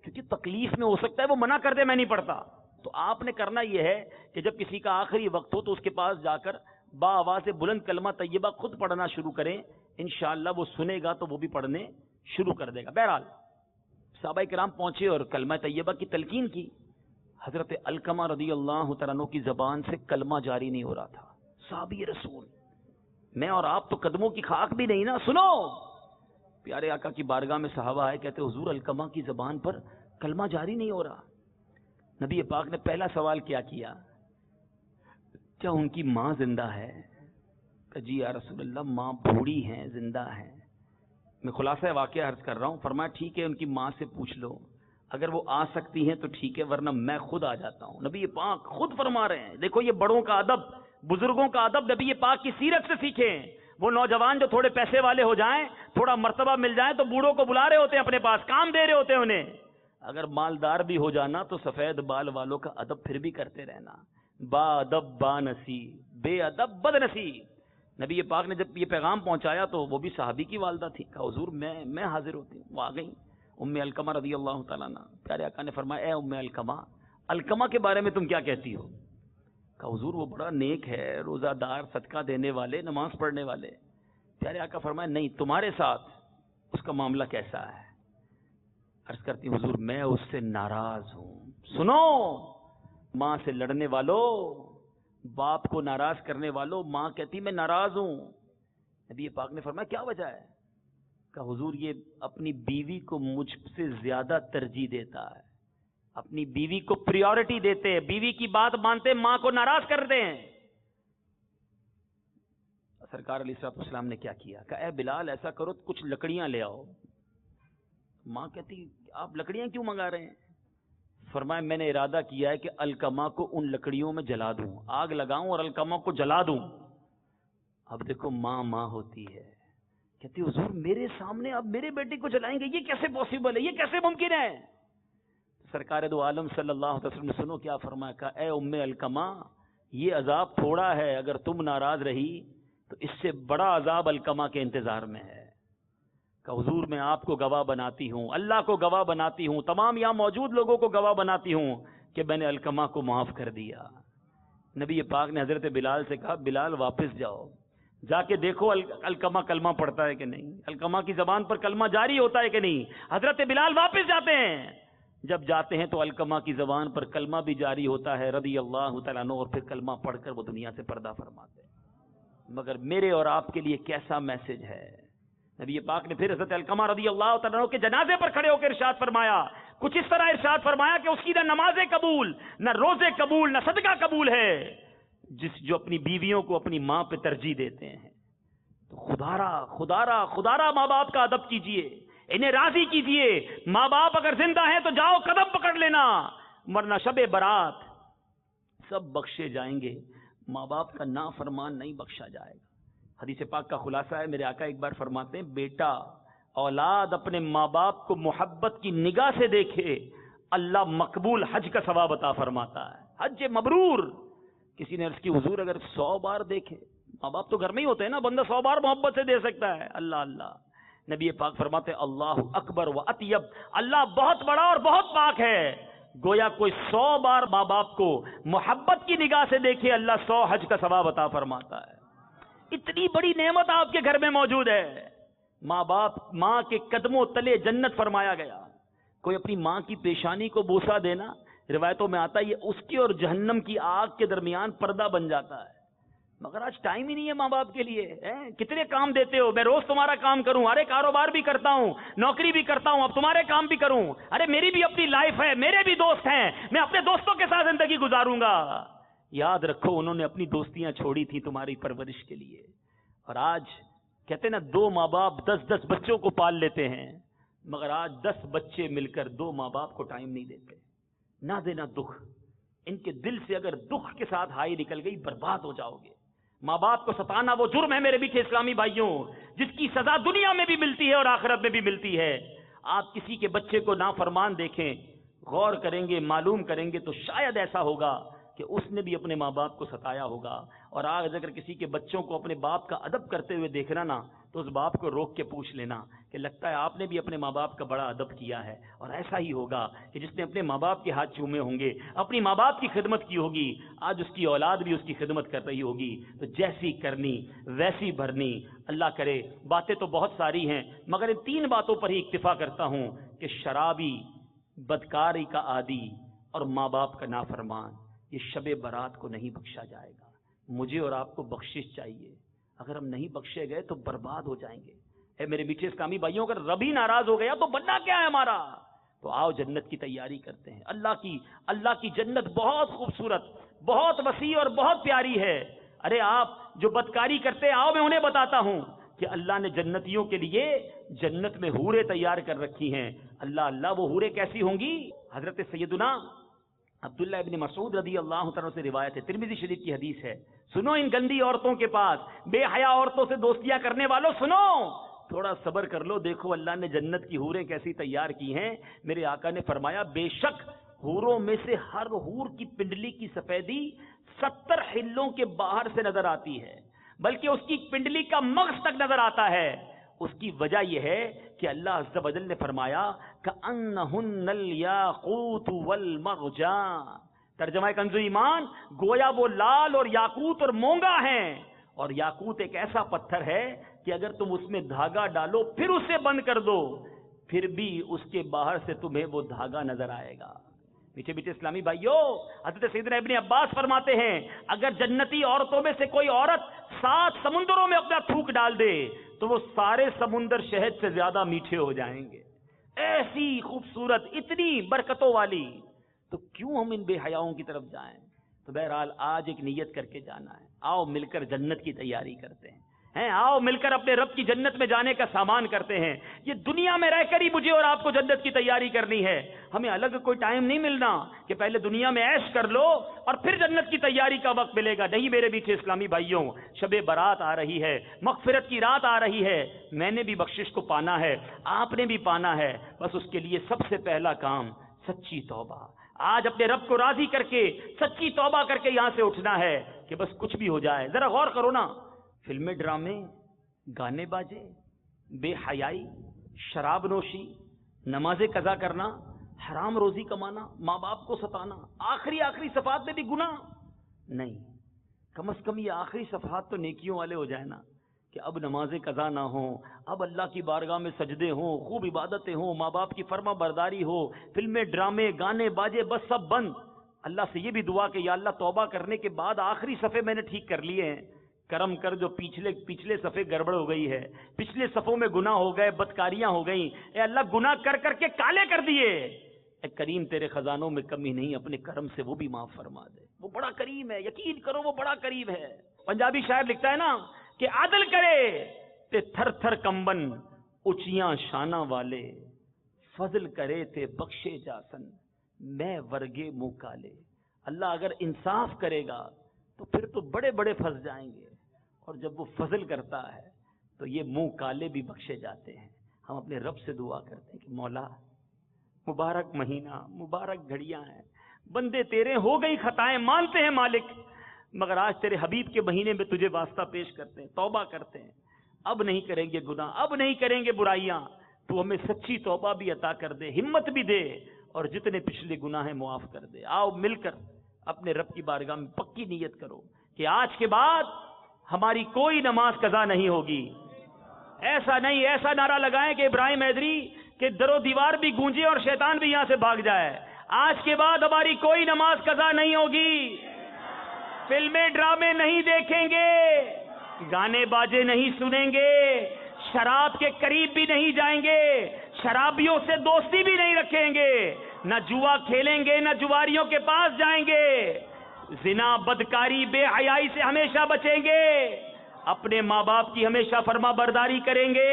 کیونکہ تکلیف میں ہو سکتا ہے وہ منع کر دے میں نہیں پڑھتا. تو آپ نے کرنا یہ ہے کہ جب کسی کا آخری وقت ہو تو اس کے پاس جا کر با آواز بلند کلمہ طیبہ خود پڑھنا شروع کریں. انشاءاللہ وہ سنے گا تو وہ بھی پڑھنے شروع کر دے گا. بہرحال صحابہ کرام پہنچے اور کلمہ طیبہ کی تلقین کی. حضرت علقمہ رضی اللہ تعالیٰ عنہ کی زبان سے کلمہ جاری نہیں ہو رہا تھا. صحابی رسول، میں اور آپ تو قدموں کی خاک بھی نہیں نا. سنو، پیارے آقا کی بارگاہ میں صحابہ آئے، کہتے حضور علقمہ کی زبان پر کلمہ جاری نہیں ہو رہا. نبی پاک نے پہلا سوال کیا ان کی ماں زندہ ہے؟ کہ جی یا رسول اللہ ماں بوڑھی ہیں، زندہ ہیں. میں خلاصہ واقعہ عرض کر رہا ہوں. فرمایا ٹھیک ہے ان کی ماں سے پوچھ لو، اگر وہ آ سکتی ہیں تو ٹھیک ہے ورنہ میں خود آ جاتا ہوں. نبی پاک خود فرما رہے ہیں. دیکھو یہ بڑوں کا ادب، بزرگوں کا ادب نبی پاک کی سیرت سے سیکھیں. وہ نوجوان جو تھوڑے پیسے والے ہو جائیں، تھوڑا مرتبہ مل جائیں تو بوڑھوں کو بلا رہے ہوتے ہیں اپنے پاس، کام دے رہے ہوتے ہیں انہیں. اگر مالدار بھی ہو جانا تو سفید بال والوں کا ادب پھر بھی کرتے رہنا. با ادب با نصیب، بے ادب بد نصیب. نبی پاک نے جب یہ پیغام پہنچایا تو وہ بھی صحابی کی والدہ تھی. کہا حضور میں حاضر ہوتی ہوں. وہ آ گئی ام علقمہ رضی اللہ تعالیٰ عنہ. پیارے آقا نے فرمایا اے ام علقمہ کے بارے میں تم کیا کہتی ہو؟ کہا حضور وہ بڑا نیک ہے، روزہ دار، صدقہ دینے والے، نماز پڑھنے والے. پیارے آقا فرمایا نہیں، تمہارے ساتھ اس کا معاملہ کیسا ہے؟ عرض کرتی ہوں حضور میں اس سے ناراض ہوں. سنو، ماں سے لڑنے والوں، باپ کو ناراض کرنے والوں، ماں کہتی میں ناراض ہوں. نبی پاک نے فرمایا کیا وجہ ہے؟ کہ حضور یہ اپنی بیوی کو مجھ سے زیادہ ترجیح دیتا ہے، اپنی بیوی کو پریورٹی دیتے ہیں، بیوی کی بات مانتے، ماں کو ناراض کرتے ہیں. سرکار علیہ الصلوۃ والسلام نے کیا کیا؟ کہ اے بلال ایسا کرو کچھ لکڑیاں لے آؤ. ماں کہتی آپ لکڑیاں کیوں منگا رہے ہیں؟ فرمایا میں نے ارادہ کیا ہے کہ الکما کو ان لکڑیوں میں جلا دوں، آگ لگاؤں اور الکما کو جلا دوں۔ اب دیکھو ماں ہوتی ہے، کہتی حضور میرے سامنے آپ میرے بیٹے کو جلائیں گے، یہ کیسے پاسبل ہے، یہ کیسے ممکن ہے؟ سرکار دو عالم صلی اللہ علیہ وسلم نے سنو کیا فرمایا، کہا اے ام الکما یہ عذاب تھوڑا ہے، اگر تم ناراض رہی تو اس سے بڑا عذاب الکما کے انتظار میں ہے۔ کہ حضور میں آپ کو گواہ بناتی ہوں، اللہ کو گواہ بناتی ہوں، تمام یہاں موجود لوگوں کو گواہ بناتی ہوں کہ میں نے الکما کو معاف کر دیا۔ نبی پاک نے حضرت بلال سے کہا بلال واپس جاؤ، جا کے دیکھو الکما کلمہ پڑھتا ہے کہ نہیں، الکما کی زبان پر کلمہ جاری ہوتا ہے کہ نہیں۔ حضرت بلال واپس جاتے ہیں، جب جاتے ہیں تو الکما کی زبان پر کلمہ بھی جاری ہوتا ہے رضی اللہ تعالیٰ عنہ، اور پھر کلمہ پڑھ کر وہ دنیا سے پردہ فرماتے ہیں۔ مگر میرے اور آپ کے لیے کیسا میسج ہے؟ نبی پاک نے پھر حضرت الکما رضی اللہ تعالیٰ عنہ کے جنازے پر کھڑے ہو کے ارشاد فرمایا، کچھ اس طرح ارشاد فرمایا کہ اس کی نہ نمازیں قبول، نہ روزے قبول، نہ صدقہ قبول ہے، جو اپنی بیویوں کو اپنی ماں پہ ترجیح دیتے ہیں۔ تو خدارا ماں باپ کا ادب کیجئے، انہیں راضی کیجئے۔ ماں باپ اگر زندہ ہیں تو جاؤ قدم پکڑ لینا، ورنہ شب برات سب بخشے جائیں گے، ماں باپ کا نافرمان نہیں بخشا جائے گا۔ حدیث پاک کا خلاصہ ہے، میرے آقا ایک بار فرماتے ہیں بیٹا اولاد اپنے ماں باپ کو محبت کی نگاہ سے دیکھے، اللہ مقبول حج کا ثواب عطا فرماتا ہے، حج مبرور۔ کسی نے عرض کی حضور اگر 100 بار دیکھے، ماں باپ تو گھر میں ہی ہوتے ہیں نا، بندہ 100 بار محبت سے دے سکتا ہے، اللہ۔ نبی پاک فرماتے اللہ اکبر و اطیب، اللہ بہت بڑا اور بہت پاک ہے۔ گویا کوئی 100 بار ماں باپ کو محبت کی نگاہ سے دیکھے، اللہ 100 حج کا ثواب عطا فرماتا ہے۔ اتنی بڑی نعمت آپ کے گھر میں موجود ہے۔ ماں کے قدموں تلے جنت فرمایا گیا۔ کوئی اپنی ماں کی پیشانی کو بوسہ دینا، روایتوں میں آتا ہے یہ اس کی اور جہنم کی آگ کے درمیان پردہ بن جاتا ہے۔ مگر آج ٹائم ہی نہیں ہے ماں باپ کے لیے۔ کتنے کام دیتے ہو، میں روز تمہارا کام کروں، ارے کاروبار بھی کرتا ہوں، نوکری بھی کرتا ہوں، اب تمہارے کام بھی کروں، ارے میری بھی اپنی لائف ہے، میرے بھی دوست ہیں، میں اپنے دوستوں کے ساتھ زندگی گزاروں گا۔ یاد رکھو انہوں نے اپنی دوستیاں چھوڑی تھی تمہاری پرورش کے لیے، اور آج کہتے ہیں نا 2 ماں باپ 10 بچوں کو پال لیتے ہیں، مگر آج 10 بچے مل کر 2 ماں باپ کو ٹائم نہیں دیتے۔ نہ دینا دکھ، ان کے دل سے اگر دکھ کے ساتھ ہائی نکل گئی برباد ہو جاؤ گے۔ ماں باپ کو ستانا وہ جرم ہے میرے میٹھے اسلامی بھائیوں، جس کی سزا دنیا میں بھی ملتی ہے اور آخرت میں بھی ملتی ہے۔ آپ کسی کے بچے کو نافرمان دیکھیں، غور کریں گے، معلوم کریں گے تو شاید ایسا ہوگا کہ اس نے بھی اپنے ماں باپ کو ستایا ہوگا۔ اور آج اگر کسی کے بچوں کو اپنے باپ کا ادب کرتے ہوئے دیکھنا نا، تو اس باپ کو روک کے پوچھ لینا کہ لگتا ہے آپ نے بھی اپنے ماں باپ کا بڑا ادب کیا ہے۔ اور ایسا ہی ہوگا کہ جس نے اپنے ماں باپ کے ہاتھ چومے ہوں گے، اپنی ماں باپ کی خدمت کی ہوگی، آج اس کی اولاد بھی اس کی خدمت کر رہی ہوگی۔ تو جیسی کرنی ویسی بھرنی۔ اللہ کرے، باتیں تو بہت ساری ہیں مگر ان 3 باتوں پر ہی اکتفا کرتا ہوں کہ شرابی، بدکاری کا عادی اور ماں باپ کا نافرمان، یہ شب برات کو نہیں بخشا جائے گا۔ مجھے اور آپ کو بخشش چاہیے، اگر ہم نہیں بخشے گئے تو برباد ہو جائیں گے۔ اے میرے میٹھے اسلامی بھائیوں، اگر رب ہی ناراض ہو گیا تو بننا کیا ہے ہمارا؟ تو آؤ جنت کی تیاری کرتے ہیں۔ اللہ کی جنت بہت خوبصورت، بہت وسیع اور بہت پیاری ہے۔ ارے آپ جو بدکاری کرتے آؤ میں انہیں بتاتا ہوں کہ اللہ نے جنتیوں کے لیے جنت میں حوریں تیار کر رکھی ہیں۔ اللہ وہ حوریں کیسی ہوں گی؟ حضرت سیدنا عبداللہ ابن مسعود رضی اللہ تعالیٰ سے روایت ہے، ترمذی شریف کی حدیث ہے، سنو ان گندی عورتوں کے پاس، بے حیا عورتوں سے دوستیاں کرنے والوں سنو، تھوڑا صبر کر لو، دیکھو اللہ نے جنت کی حوریں کیسی تیار کی ہیں۔ میرے آقا نے فرمایا بے شک حوروں میں سے ہر حور کی پنڈلی کی سفیدی 70 حلوں کے باہر سے نظر آتی ہے، بلکہ اس کی پنڈلی کا مغز تک نظر آتا ہے۔ اس کی وجہ یہ ہے کہ اللہ عز و جل نے فرمایا کأنہن الیاقوت والمرجان، ترجمہ کنز ایمان، گویا وہ لال اور یاقوت اور مونگا ہیں، اور یاقوت ایک ایسا پتھر ہے کہ اگر تم اس میں دھاگا ڈالو پھر اسے بند کر دو، پھر بھی اس کے باہر سے تمہیں وہ دھاگا نظر آئے گا۔ میٹھے میٹھے اسلامی بھائیوں، حضرت سیدنا ابن عباس فرماتے ہیں اگر جنتی عورتوں میں سے کوئی عورت 7 سمندروں میں اپنا تھوک ڈال دے تو وہ سارے سمندر شہد سے زیادہ میٹھے ہو جائیں گے۔ ایسی خوبصورت، اتنی برکتوں والی، تو کیوں ہم ان بے حیاؤں کی طرف جائیں؟ تو بہرحال آج ایک نیت کر کے جانا ہے، آؤ مل کر جنت کی تیاری کرتے ہیں۔ ہیں آؤ مل کر اپنے رب کی جنت میں جانے کا سامان کرتے ہیں. یہ دنیا میں رہ کر ہی مجھے اور آپ کو جنت کی تیاری کرنی ہے. ہمیں الگ کوئی ٹائم نہیں ملنا کہ پہلے دنیا میں عیش کر لو اور پھر جنت کی تیاری کا وقت ملے گا. نہیں میرے میٹھے اسلامی بھائیوں، شب برات آ رہی ہے، مغفرت کی رات آ رہی ہے. میں نے بھی بخشش کو پانا ہے، آپ نے بھی پانا ہے. بس اس کے لیے سب سے پہلا کام سچی توبہ. آج اپنے رب کو راضی کر کے سچی توبہ کر کے یہاں سے اٹھنا ہے کہ بس کچھ بھی ہو جائے. ذرا غور کرو نا، فلمیں، ڈرامے، گانے باجے، بے حیائی، شراب نوشی، نماز قضا کرنا، حرام روزی کمانا، ماں باپ کو ستانا، آخری صفحات میں بھی گناہ نہیں. کم از کم یہ آخری صفحات تو نیکیوں والے ہو جائے نا، کہ اب نماز قضا نہ ہو، اب اللہ کی بارگاہ میں سجدے ہوں، خوب عبادتیں ہوں، ماں باپ کی فرما برداری ہو، فلمیں، ڈرامے، گانے باجے بس سب بند. اللہ سے یہ بھی دعا کہ یا اللہ توبہ کرنے کے بعد آخری صفحے میں نے ٹھیک کر لیے ہیں، کرم کر جو پچھلے صفحے گڑبڑ ہو گئی ہے، پچھلے صفوں میں گناہ ہو گئے، بدکاریاں ہو گئیں، اے اللہ گناہ کر کر کے کالے کر دیے. اے کریم تیرے خزانوں میں کمی نہیں، اپنے کرم سے وہ بھی معاف فرما دے. وہ بڑا کریم ہے، یقین کرو وہ بڑا کریم ہے. پنجابی شاعر لکھتا ہے نا کہ عدل کرے تے تھر تھر کمبن اچیاں شانہ والے، فضل کرے تے بخشے جاسن میں ورگے منہ کالے. اللہ اگر انصاف کرے گا تو پھر تو بڑے بڑے پھنس جائیں گے، اور جب وہ فضل کرتا ہے تو یہ منہ کالے بھی بخشے جاتے ہیں. ہم اپنے رب سے دعا کرتے ہیں کہ مولا مبارک مہینہ، مبارک گھڑیاں ہیں، بندے تیرے ہو گئی خطائیں، مانتے ہیں مالک، مگر آج تیرے حبیب کے مہینے میں تجھے واسطہ پیش کرتے ہیں، توبہ کرتے ہیں، اب نہیں کریں گے گناہ، اب نہیں کریں گے برائیاں. تو ہمیں سچی توبہ بھی عطا کر دے، ہمت بھی دے، اور جتنے پچھلے گناہ ہیں معاف کر دے. آؤ مل کر اپنے رب کی بارگاہ میں پکی نیت کرو کہ آج کے بعد ہماری کوئی نماز قضا نہیں ہوگی. ایسا نہیں، ایسا نعرہ لگائیں کہ ابراہیم حیدری کہ در و دیوار بھی گونجے اور شیطان بھی یہاں سے بھاگ جائے. آج کے بعد ہماری کوئی نماز قضا نہیں ہوگی، فلمیں ڈرامے نہیں دیکھیں گے، گانے باجے نہیں سنیں گے، شراب کے قریب بھی نہیں جائیں گے، شرابیوں سے دوستی بھی نہیں رکھیں گے، نہ جوا کھیلیں گے، نہ جواریوں کے پاس جائیں گے، زنا، بدکاری، بے حیائی سے ہمیشہ بچیں گے، اپنے ماں باپ کی ہمیشہ فرما برداری کریں گے،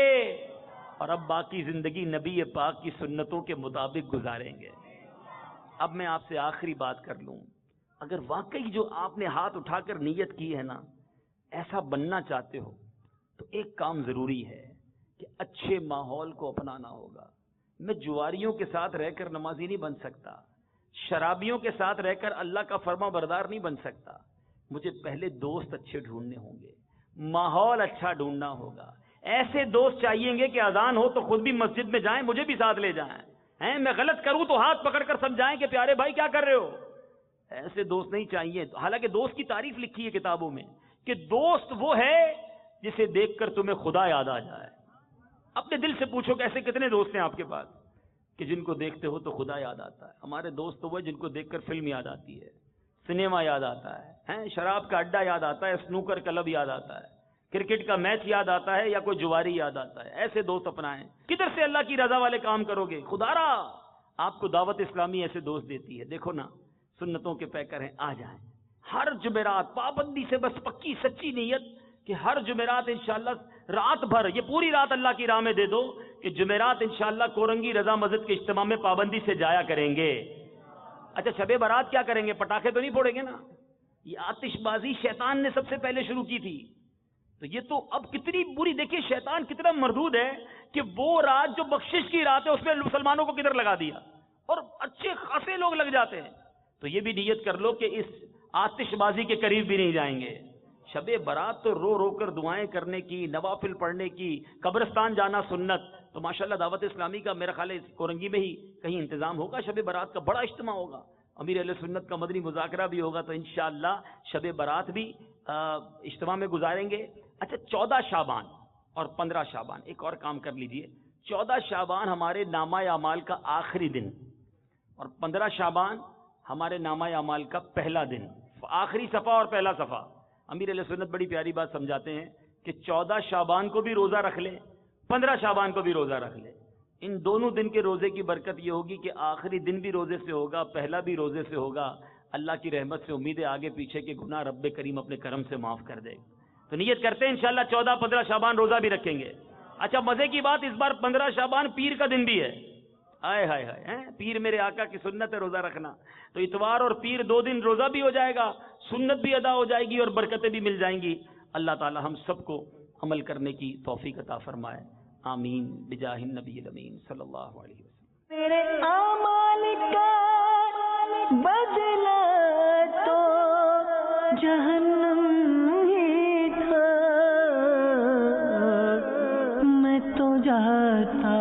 اور اب باقی زندگی نبی پاک کی سنتوں کے مطابق گزاریں گے. اب میں آپ سے آخری بات کر لوں، اگر واقعی جو آپ نے ہاتھ اٹھا کر نیت کی ہے نا ایسا بننا چاہتے ہو تو ایک کام ضروری ہے کہ اچھے ماحول کو اپنانا ہوگا. میں جواریوں کے ساتھ رہ کر نمازی نہیں بن سکتا، شرابیوں کے ساتھ رہ کر اللہ کا فرما بردار نہیں بن سکتا. مجھے پہلے دوست اچھے ڈھونڈنے ہوں گے، ماحول اچھا ڈھونڈنا ہوگا. ایسے دوست چاہیے گے کہ اذان ہو تو خود بھی مسجد میں جائیں، مجھے بھی ساتھ لے جائیں، میں غلط کروں تو ہاتھ پکڑ کر سمجھائیں کہ پیارے بھائی کیا کر رہے ہو. ایسے دوست نہیں چاہیے. حالانکہ دوست کی تعریف لکھی ہے کتابوں میں کہ دوست وہ ہے جسے دیکھ کر تمہیں خدا یاد آ جائے. اپنے دل سے پوچھو کہ ایسے کتنے دوست ہیں آپ کے پاس کہ جن کو دیکھتے ہو تو خدا یاد آتا ہے. ہمارے دوست وہ جن کو دیکھ کر فلم یاد آتی ہے، سنیما یاد آتا ہے، شراب کا اڈا یاد آتا ہے، سنوکر کلب یاد آتا ہے، کرکٹ کا میچ یاد آتا ہے، یا کوئی جواری یاد آتا ہے. ایسے دوست اپنائیں. کدھر سے اللہ کی رضا والے کام کرو گے؟ خدا را آپ کو دعوت اسلامی ایسے دوست دیتی ہے. دیکھو نا سنتوں کے پیکر ہیں، آ جائیں. ہر جمعرات پابندی سے، بس پکی سچی نیت کہ ہر جمعرات انشاءاللہ رات بھر، یہ پوری رات اللہ کی راہ میں دے دو کہ جمعرات انشاءاللہ کورنگی رضا مسجد کے اجتماع میں پابندی سے جایا کریں گے. اچھا شب برات کیا کریں گے؟ پٹاخے تو نہیں پھوڑیں گے نا. یہ آتش بازی شیطان نے سب سے پہلے شروع کی تھی. تو یہ تو اب کتنی بری، دیکھیے شیطان کتنا مردود ہے کہ وہ رات جو بخشش کی رات ہے اس میں مسلمانوں کو کدھر لگا دیا، اور اچھے خاصے لوگ لگ جاتے ہیں. تو یہ بھی نیت کر لو کہ اس آتش بازی کے قریب بھی نہیں جائیں گے. شب برات تو رو رو کر دعائیں کرنے کی، نوافل پڑھنے کی، قبرستان جانا سنت. تو ماشاءاللہ دعوت اسلامی کا میرا خیال ہے کورنگی میں ہی کہیں انتظام ہوگا، شب برات کا بڑا اجتماع ہوگا، امیر اہل سنت کا مدنی مذاکرہ بھی ہوگا. تو انشاءاللہ شب برات بھی اجتماع میں گزاریں گے. اچھا 14 شعبان اور 15 شعبان ایک اور کام کر لیجئے. 14 شعبان ہمارے نامہ اعمال کا آخری دن، اور 15 شعبان ہمارے نامہ اعمال کا پہلا دن، آخری صفحہ اور پہلا صفحہ. امیر علیہ سنت بڑی پیاری بات سمجھاتے ہیں کہ 14 شعبان کو بھی روزہ رکھ لیں، 15 شعبان کو بھی روزہ رکھ لیں. ان دونوں دن کے روزے کی برکت یہ ہوگی کہ آخری دن بھی روزے سے ہوگا، پہلا بھی روزے سے ہوگا. اللہ کی رحمت سے امید ہے آگے پیچھے کے گناہ رب کریم اپنے کرم سے معاف کر دے. تو نیت کرتے ہیں انشاءاللہ 14-15 شعبان روزہ بھی رکھیں گے. اچھا مزے کی بات اس بار 15 شعبان پیر کا دن بھی ہے. آئے ہائے ہائے، پیر میرے آقا کی سنت ہے روزہ رکھنا. تو اتوار اور پیر 2 دن روزہ بھی ہو جائے گا، سنت بھی ادا ہو جائے گی اور برکتیں بھی مل جائیں گی. اللہ تعالی ہم سب کو عمل کرنے کی توفیق عطا فرمائے. آمین بجاہ النبی الامین صلی اللہ علیہ وسلم. میرے اعمال کا بدلہ تو جہنم ہی تھا، میں تو جاتا